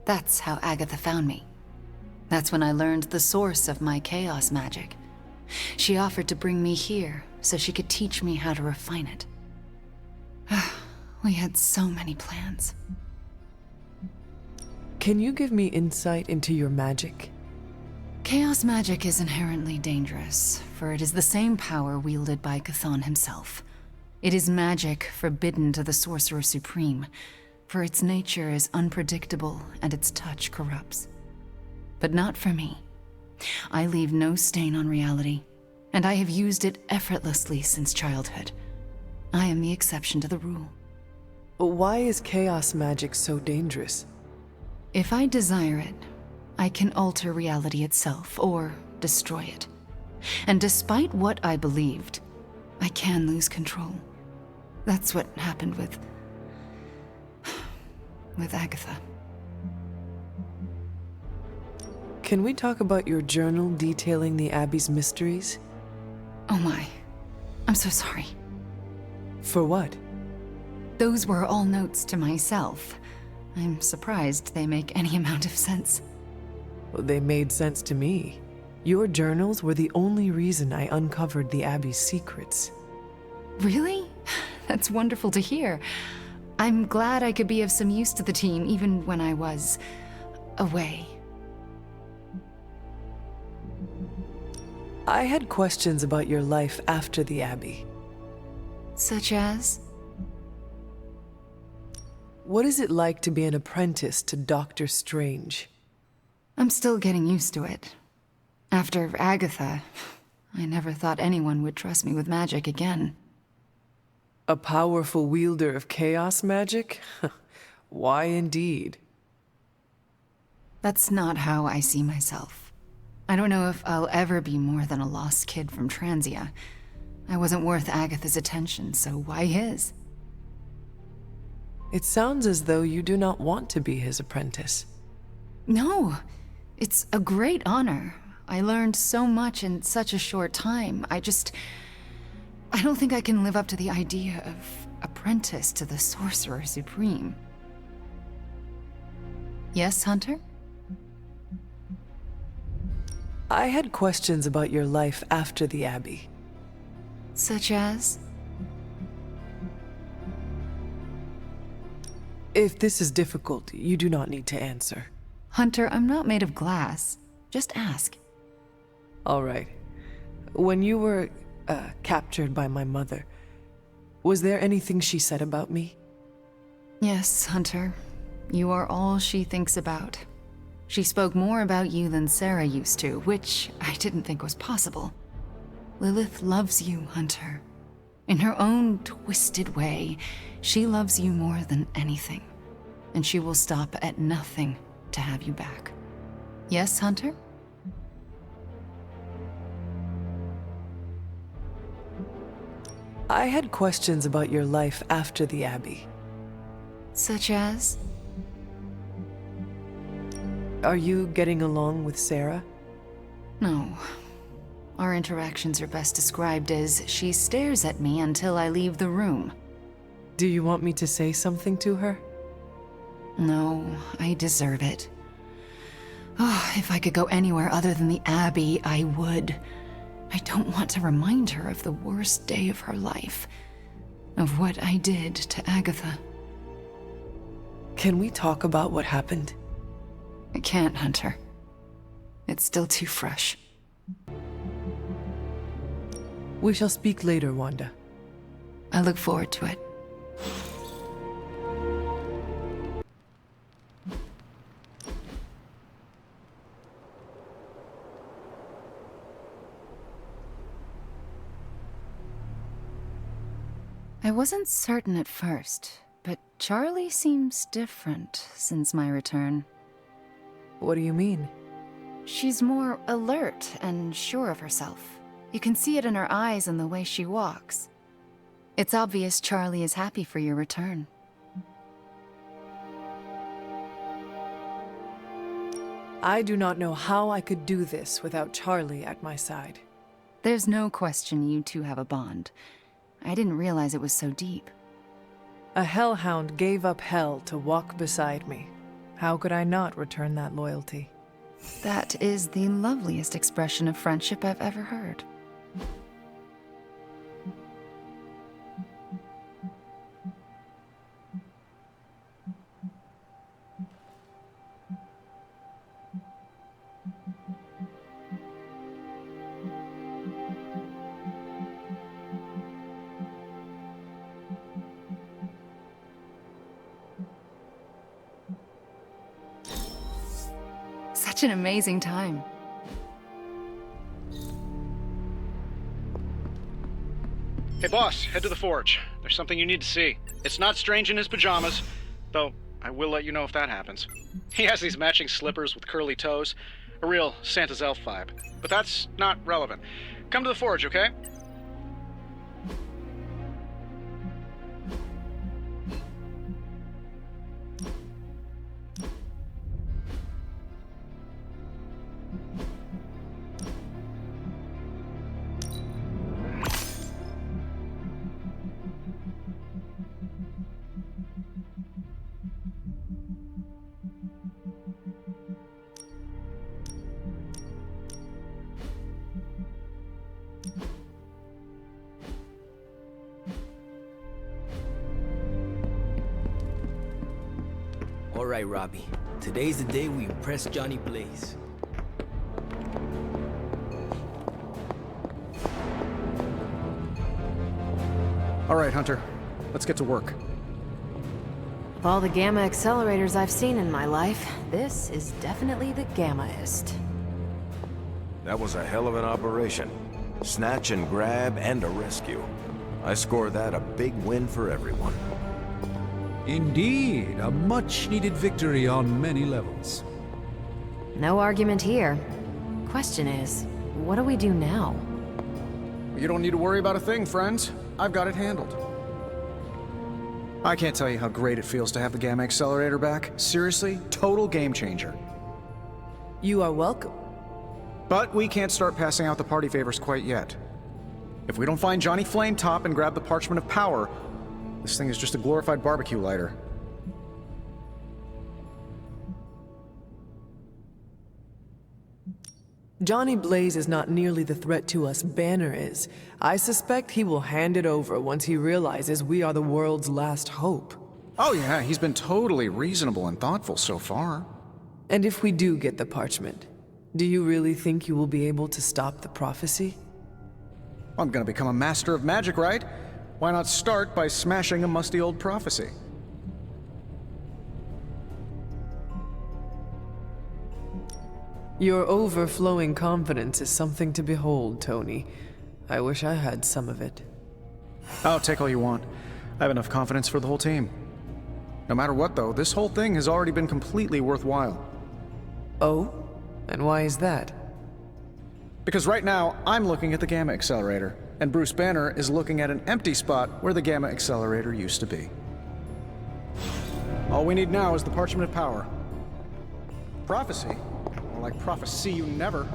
That's how Agatha found me. That's when I learned the source of my chaos magic. She offered to bring me here so she could teach me how to refine it. We had so many plans. Can you give me insight into your magic? Chaos magic is inherently dangerous, for it is the same power wielded by Chthon himself. It is magic forbidden to the Sorcerer Supreme, for its nature is unpredictable and its touch corrupts. But not for me. I leave no stain on reality, and I have used it effortlessly since childhood. I am the exception to the rule. Why is chaos magic so dangerous? If I desire it, I can alter reality itself, or destroy it. And despite what I believed, I can lose control. That's what happened with Agatha. Can we talk about your journal detailing the Abbey's mysteries? Oh my. I'm so sorry. For what? Those were all notes to myself. I'm surprised they make any amount of sense. Well, they made sense to me. Your journals were the only reason I uncovered the Abbey's secrets. Really? That's wonderful to hear. I'm glad I could be of some use to the team, even when I was away. I had questions about your life after the Abbey. Such as? What is it like to be an apprentice to Doctor Strange? I'm still getting used to it. After Agatha, I never thought anyone would trust me with magic again. A powerful wielder of chaos magic? Why indeed? That's not how I see myself. I don't know if I'll ever be more than a lost kid from Transia. I wasn't worth Agatha's attention, so why his? It sounds as though you do not want to be his apprentice. No, it's a great honor. I learned so much in such a short time. I don't think I can live up to the idea of apprentice to the Sorcerer Supreme. Yes, Hunter? I had questions about your life after the Abbey. Such as? If this is difficult, you do not need to answer. Hunter, I'm not made of glass. Just ask. All right. When you were captured by my mother, was there anything she said about me? Yes, Hunter. You are all she thinks about. She spoke more about you than Sarah used to, which I didn't think was possible. Lilith loves you, Hunter. In her own twisted way, she loves you more than anything. And she will stop at nothing to have you back. Yes, Hunter? I had questions about your life after the Abbey. Such as? Are you getting along with Sarah? No. Our interactions are best described as she stares at me until I leave the room. Do you want me to say something to her? No, I deserve it. Oh, if I could go anywhere other than the Abbey, I would. I don't want to remind her of the worst day of her life. of what I did to Agatha. Can we talk about what happened? I can't, Hunter. It's still too fresh. We shall speak later, Wanda. I look forward to it. I wasn't certain at first, but Charlie seems different since my return. What do you mean? She's more alert and sure of herself. You can see it in her eyes and the way she walks. It's obvious Charlie is happy for your return. I do not know how I could do this without Charlie at my side. There's no question you two have a bond. I didn't realize it was so deep. A hellhound gave up hell to walk beside me. How could I not return that loyalty? That is the loveliest expression of friendship I've ever heard. Such an amazing time. Hey boss, head to the forge. There's something you need to see. It's not Strange in his pajamas, though I will let you know if that happens. He has these matching slippers with curly toes, a real Santa's elf vibe. But that's not relevant. Come to the forge, okay? All right, Robbie. Today's the day we impress Johnny Blaze. All right, Hunter. Let's get to work. Of all the gamma accelerators I've seen in my life, this is definitely the gammaest. That was a hell of an operation. Snatch and grab and a rescue. I score that a big win for everyone. Indeed, a much-needed victory on many levels. No argument here. Question is, what do we do now? You don't need to worry about a thing, friends. I've got it handled. I can't tell you how great it feels to have the Gamma Accelerator back. Seriously, total game changer. You are welcome. But we can't start passing out the party favors quite yet. If we don't find Johnny Flametop and grab the Parchment of Power, this thing is just a glorified barbecue lighter. Johnny Blaze is not nearly the threat to us Banner is. I suspect he will hand it over once he realizes we are the world's last hope. Oh yeah, he's been totally reasonable and thoughtful so far. And if we do get the parchment, do you really think you will be able to stop the prophecy? I'm gonna become a master of magic, right? Why not start by smashing a musty old prophecy? Your overflowing confidence is something to behold, Tony. I wish I had some of it. Oh, take all you want. I have enough confidence for the whole team. No matter what, though, this whole thing has already been completely worthwhile. Oh? And why is that? Because right now, I'm looking at the Gamma Accelerator, and Bruce Banner is looking at an empty spot where the Gamma Accelerator used to be. All we need now is the Parchment of Power. Prophecy? More like prophecy you never.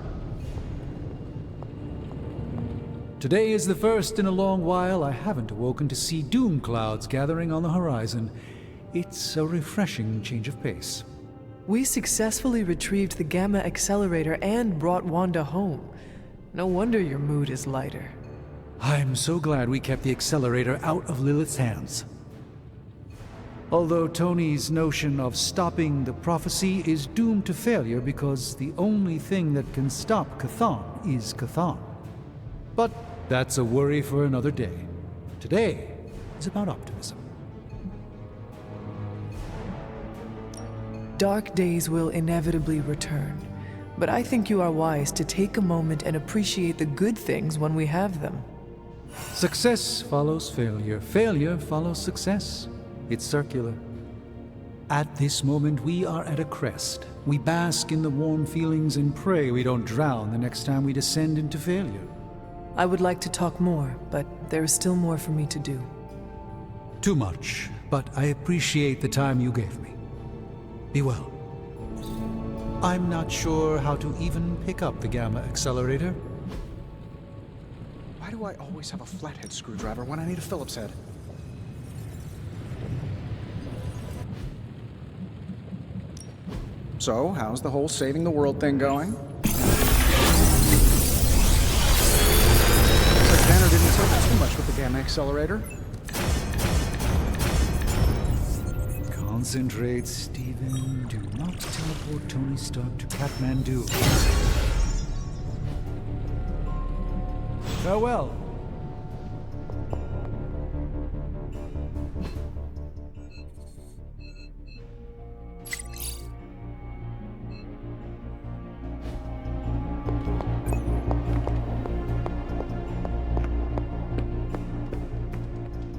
Today is the first in a long while I haven't awoken to see doom clouds gathering on the horizon. It's a refreshing change of pace. We successfully retrieved the Gamma Accelerator and brought Wanda home. No wonder your mood is lighter. I'm so glad we kept the accelerator out of Lilith's hands. Although Tony's notion of stopping the prophecy is doomed to failure because the only thing that can stop Chthon is Chthon. But that's a worry for another day. Today is about optimism. Dark days will inevitably return, but I think you are wise to take a moment and appreciate the good things when we have them. Success follows failure. Failure follows success. It's circular. At this moment, we are at a crest. We bask in the warm feelings and pray we don't drown the next time we descend into failure. I would like to talk more, but there is still more for me to do. Too much, but I appreciate the time you gave me. Be well. I'm not sure how to even pick up the Gamma accelerator. Why do I always have a flathead screwdriver when I need a Phillips head? So, how's the whole saving the world thing going? Looks like Banner didn't suffer too much with the Gamma accelerator. Concentrate, Stephen. Do not teleport Tony Stark to Kathmandu. Farewell.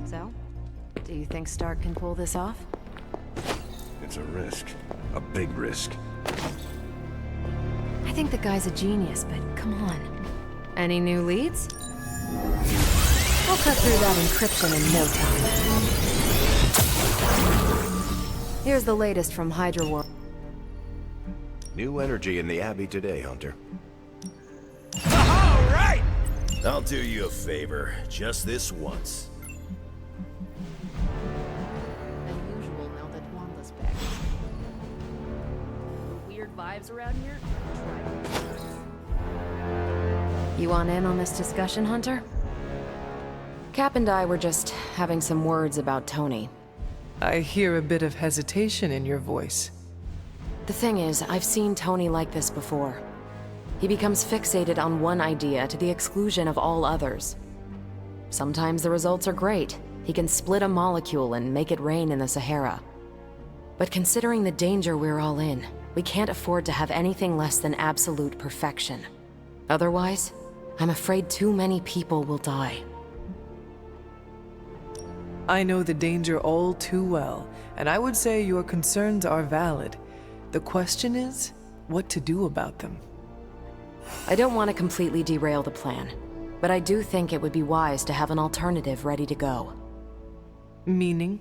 So, do you think Stark can pull this off? It's a risk. A big risk. I think the guy's a genius, but come on. Any new leads? I'll cut through that encryption in no time. Here's the latest from Hydra World. New energy in the Abbey today, Hunter. All right! I'll do you a favor, just this once. Unusual now that Wanda's back. Weird vibes around here? You want in on this discussion, Hunter? Cap and I were just having some words about Tony. I hear a bit of hesitation in your voice. The thing is, I've seen Tony like this before. He becomes fixated on one idea to the exclusion of all others. Sometimes the results are great. He can split a molecule and make it rain in the Sahara. But considering the danger we're all in, we can't afford to have anything less than absolute perfection. Otherwise, I'm afraid too many people will die. I know the danger all too well, and I would say your concerns are valid. The question is, what to do about them. I don't want to completely derail the plan, but I do think it would be wise to have an alternative ready to go. Meaning?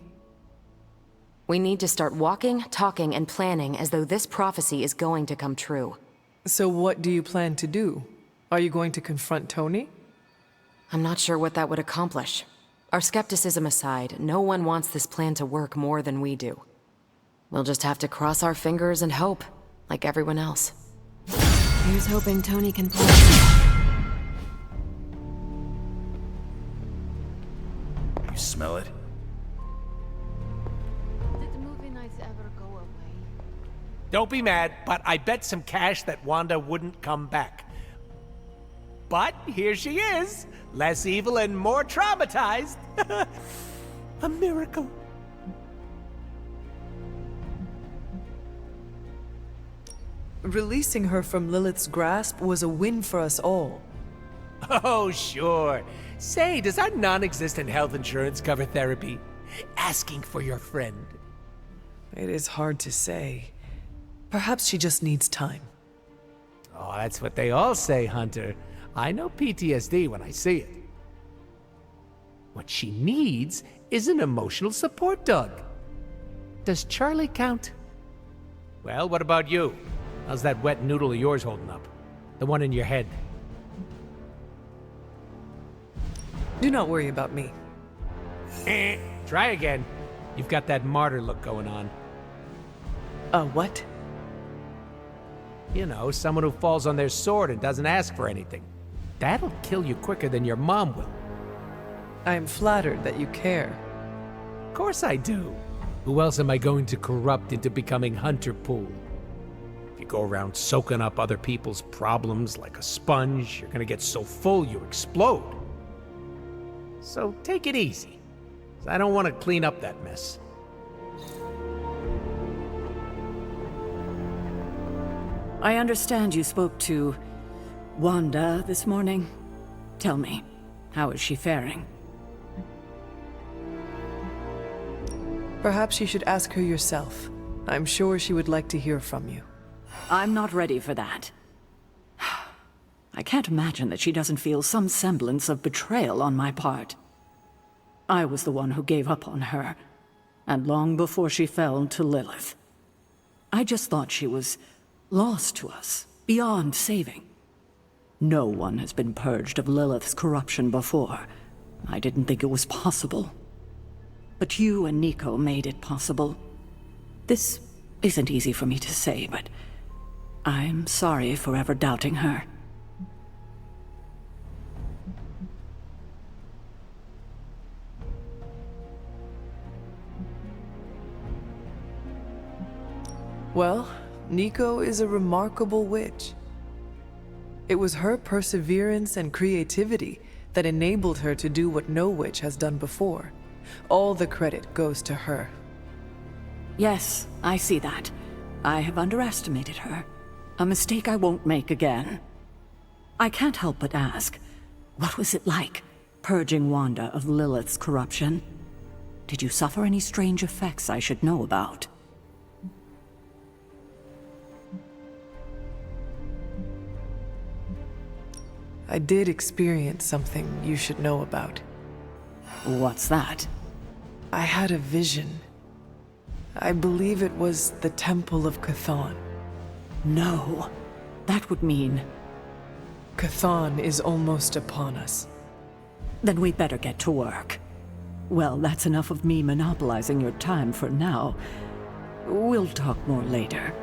We need to start walking, talking, and planning as though this prophecy is going to come true. So what do you plan to do? Are you going to confront Tony? I'm not sure what that would accomplish. Our skepticism aside, no one wants this plan to work more than we do. We'll just have to cross our fingers and hope, like everyone else. Here's hoping Tony can pull it. You smell it? Did the movie nights ever go away? Don't be mad, but I bet some cash that Wanda wouldn't come back. But here she is, less evil and more traumatized. A miracle. Releasing her from Lilith's grasp was a win for us all. Oh, sure. Say, does our non-existent health insurance cover therapy? Asking for your friend. It is hard to say. Perhaps she just needs time. Oh, that's what they all say, Hunter. I know PTSD when I see it. What she needs is an emotional support dog. Does Charlie count? Well, what about you? How's that wet noodle of yours holding up? The one in your head. Do not worry about me. Try again. You've got that martyr look going on. What? You know, someone who falls on their sword and doesn't ask for anything. That'll kill you quicker than your mom will. I'm flattered that you care. Of course I do. Who else am I going to corrupt into becoming Hunter Pool? If you go around soaking up other people's problems like a sponge, you're gonna get so full you explode. So take it easy. I don't want to clean up that mess. I understand you spoke to Wanda this morning. Tell me, how is she faring? Perhaps you should ask her yourself. I'm sure she would like to hear from you. I'm not ready for that. I can't imagine that she doesn't feel some semblance of betrayal on my part. I was the one who gave up on her, and long before she fell to Lilith. I just thought she was lost to us, beyond saving. No one has been purged of Lilith's corruption before. I didn't think it was possible. But you and Nico made it possible. This isn't easy for me to say, but I'm sorry for ever doubting her. Well, Nico is a remarkable witch. It was her perseverance and creativity that enabled her to do what no witch has done before. All the credit goes to her. Yes, I see that. I have underestimated her. A mistake I won't make again. I can't help but ask, what was it like, purging Wanda of Lilith's corruption? Did you suffer any strange effects I should know about? I did experience something you should know about. What's that? I had a vision. I believe it was the Temple of Chthon. No. That would mean... Chthon is almost upon us. Then we better get to work. Well, that's enough of me monopolizing your time for now. We'll talk more later.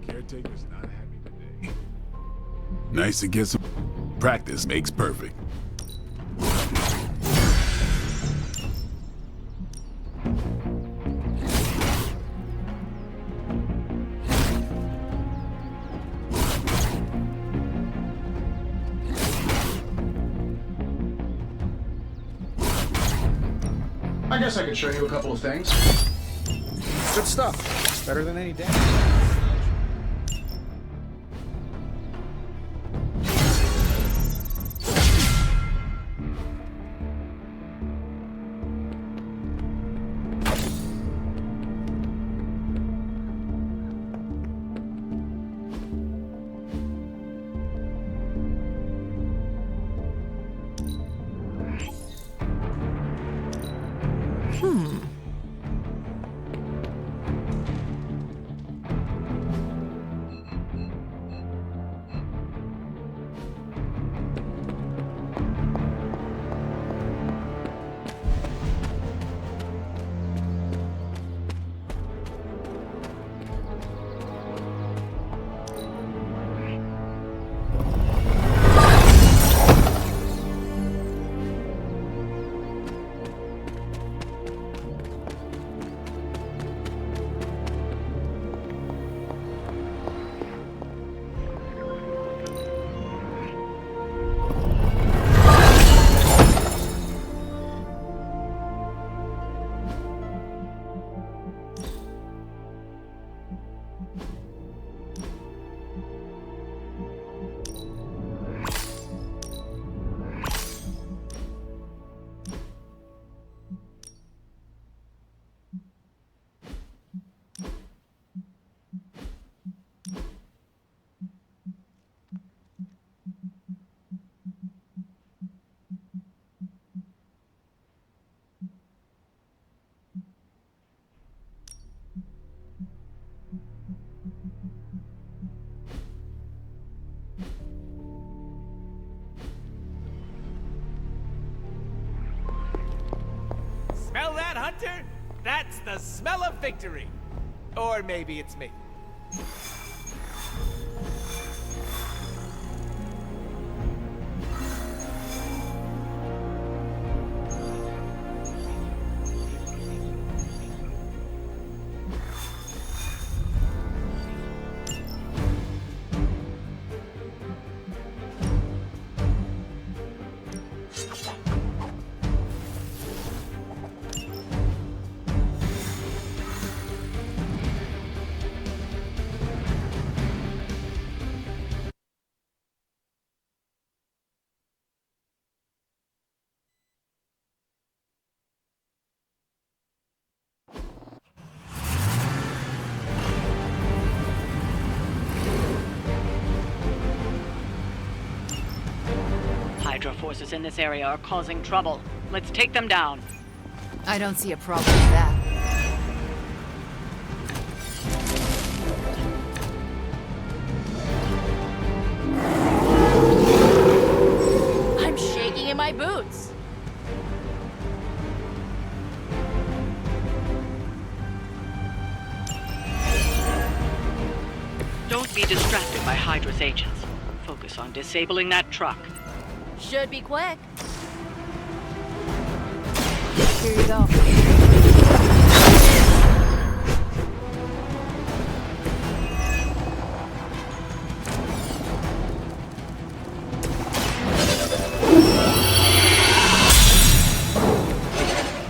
Caretaker's not happy today. Nice to get some practice makes perfect. I guess I could show you a couple of things. Good stuff. Better than any damage. that, Hunter? That's the smell of victory. Or maybe it's me. Hydra forces in this area are causing trouble. Let's take them down. I don't see a problem with that. I'm shaking in my boots. Don't be distracted by Hydra's agents. Focus on disabling that truck. Should be quick. Here you go.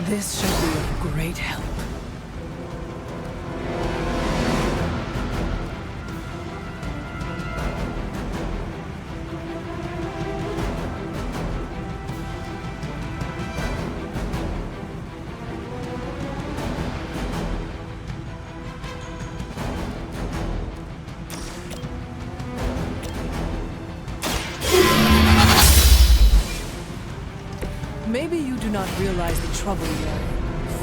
This should be of great help. Maybe you do not realize the trouble you are in,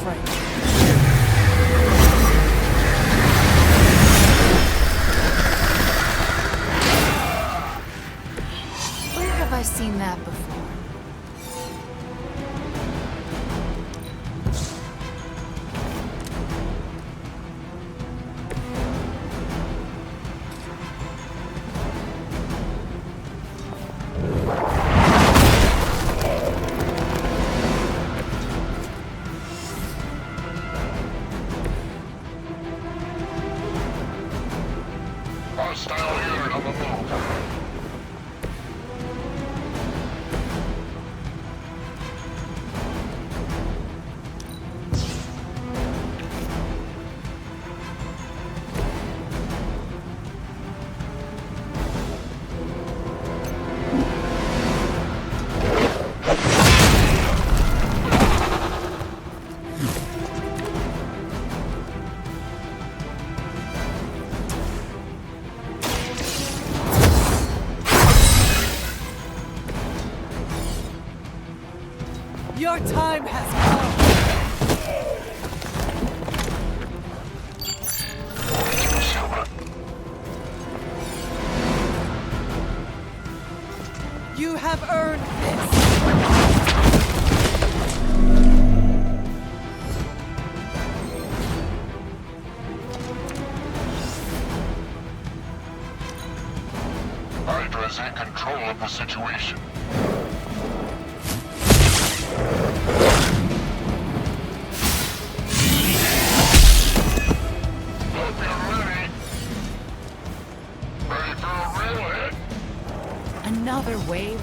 Frank. Where have I seen that before? Hostile unit on the move. Your time has come. You have earned this. Hydra's in control of the situation. Hope you're ready. Ready for a real hit? Another wave?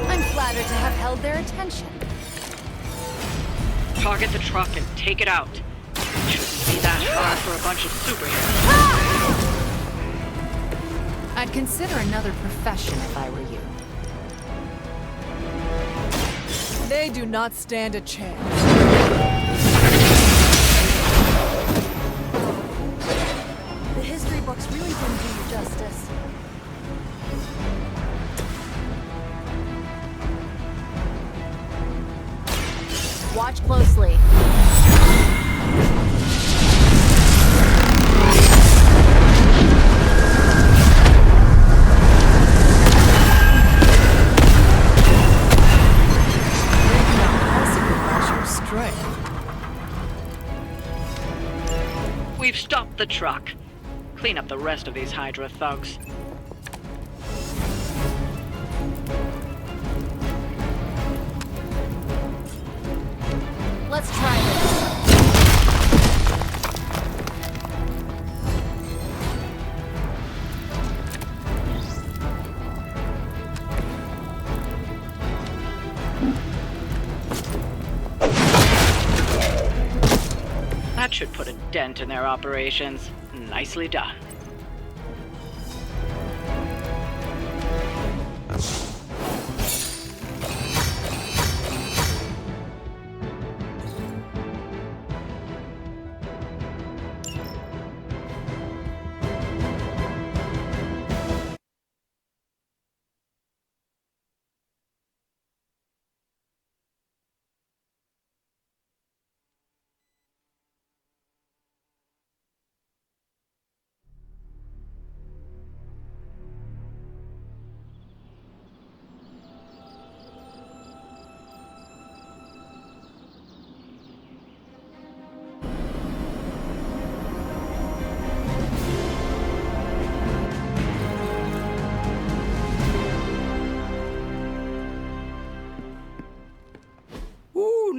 I'm flattered to have held their attention. Target the truck and take it out. Shouldn't be that hard for a bunch of superheroes. I'd consider another profession if I were you. They do not stand a chance. The history books really didn't do you justice. Watch closely. the truck. Clean up the rest of these Hydra thugs. Let's try this. That should put a dent in their operations. Nicely done.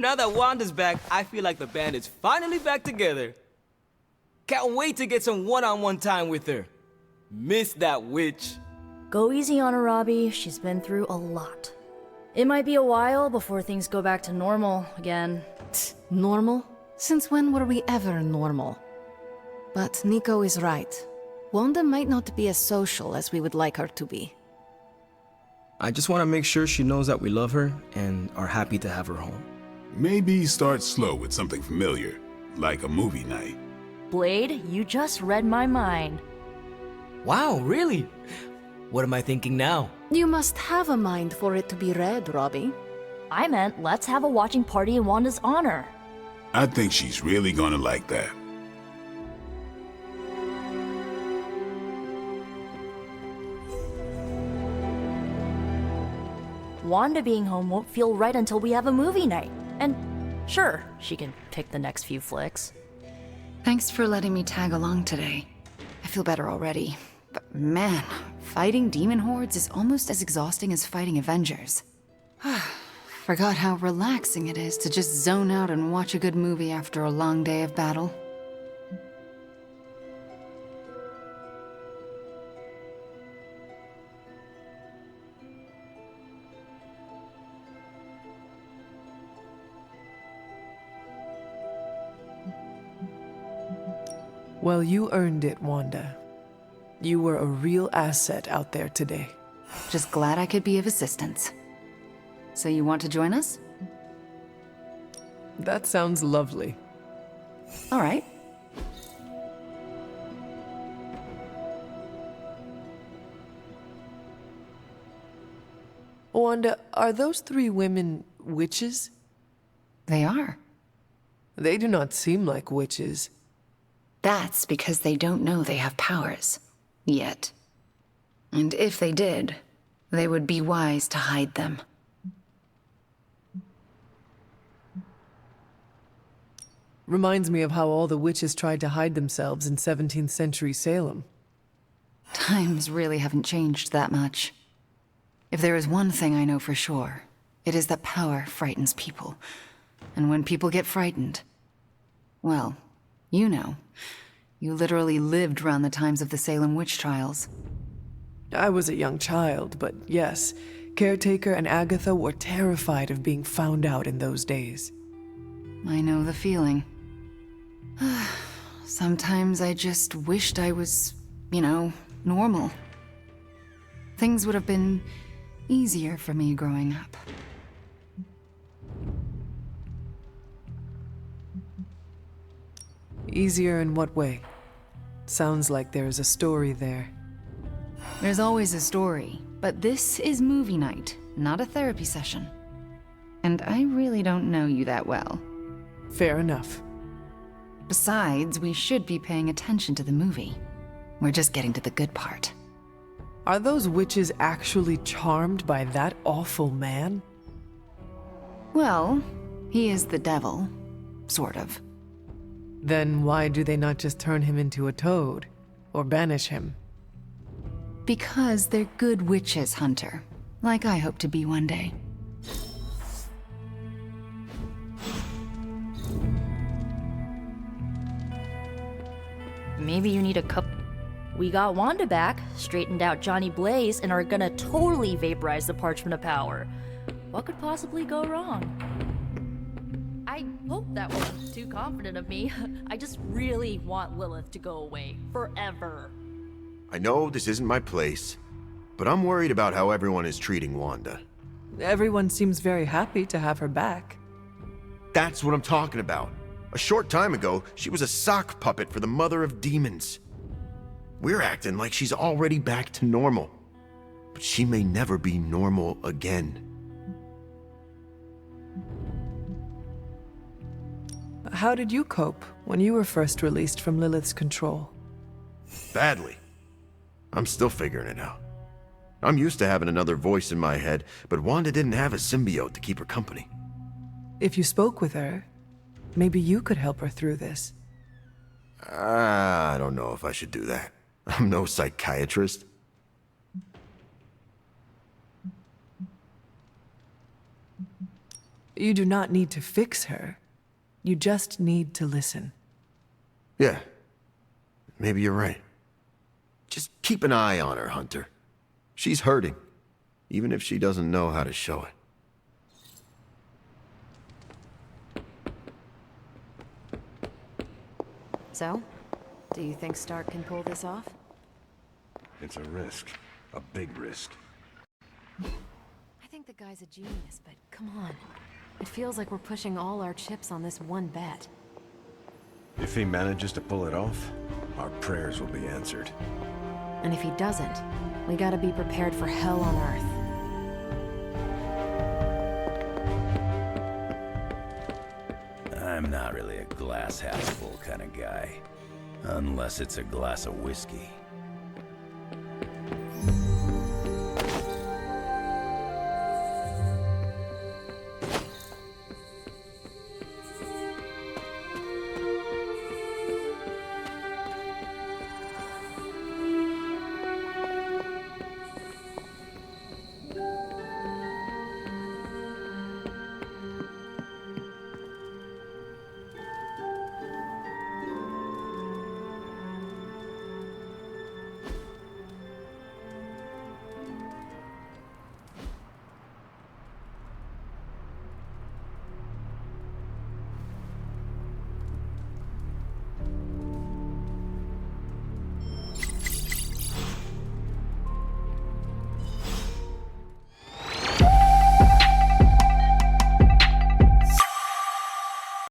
Now that Wanda's back, I feel like the band is finally back together. Can't wait to get some one-on-one time with her. Miss that witch. Go easy on her, Robbie. She's been through a lot. It might be a while before things go back to normal again. Normal? Since when were we ever normal? But Nico is right. Wanda might not be as social as we would like her to be. I just want to make sure she knows that we love her and are happy to have her home. Maybe start slow with something familiar, like a movie night. Blade, you just read my mind. Wow, really? What am I thinking now? You must have a mind for it to be read, Robbie. I meant let's have a watching party in Wanda's honor. I think she's really gonna like that. Wanda being home won't feel right until we have a movie night. And sure, she can pick the next few flicks. Thanks for letting me tag along today. I feel better already. But man, fighting demon hordes is almost as exhausting as fighting Avengers. Forgot how relaxing it is to just zone out and watch a good movie after a long day of battle. Well, you earned it, Wanda. You were a real asset out there today. Just glad I could be of assistance. So you want to join us? That sounds lovely. All right. Wanda, are those three women witches? They are. They do not seem like witches. That's because they don't know they have powers. Yet. And if they did, they would be wise to hide them. Reminds me of how all the witches tried to hide themselves in 17th century Salem. Times really haven't changed that much. If there is one thing I know for sure, it is that power frightens people. And when people get frightened, well, you know. You literally lived around the times of the Salem witch trials. I was a young child, but yes, Caretaker and Agatha were terrified of being found out in those days. I know the feeling. Sometimes I just wished I was, normal. Things would have been easier for me growing up. Easier in what way? Sounds like there's a story there. There's always a story, but this is movie night, not a therapy session. And I really don't know you that well. Fair enough. Besides, we should be paying attention to the movie. We're just getting to the good part. Are those witches actually charmed by that awful man? Well, he is the devil. Sort of. Then why do they not just turn him into a toad? Or banish him? Because they're good witches, Hunter. Like I hope to be one day. Maybe you need a cup. We got Wanda back, straightened out Johnny Blaze, and are gonna totally vaporize the Parchment of Power. What could possibly go wrong? I hope that wasn't too confident of me. I just really want Lilith to go away. Forever. I know this isn't my place, but I'm worried about how everyone is treating Wanda. Everyone seems very happy to have her back. That's what I'm talking about. A short time ago, she was a sock puppet for the Mother of Demons. We're acting like she's already back to normal. But she may never be normal again. How did you cope when you were first released from Lilith's control? Badly. I'm still figuring it out. I'm used to having another voice in my head, but Wanda didn't have a symbiote to keep her company. If you spoke with her, maybe you could help her through this. I don't know if I should do that. I'm no psychiatrist. You do not need to fix her. You just need to listen. Yeah. Maybe you're right. Just keep an eye on her, Hunter. She's hurting, even if she doesn't know how to show it. So, do you think Stark can pull this off? It's a risk. A big risk. I think the guy's a genius, but come on. It feels like we're pushing all our chips on this one bet. If he manages to pull it off, our prayers will be answered. And if he doesn't, we gotta be prepared for hell on Earth. I'm not really a glass half full kind of guy. Unless it's a glass of whiskey.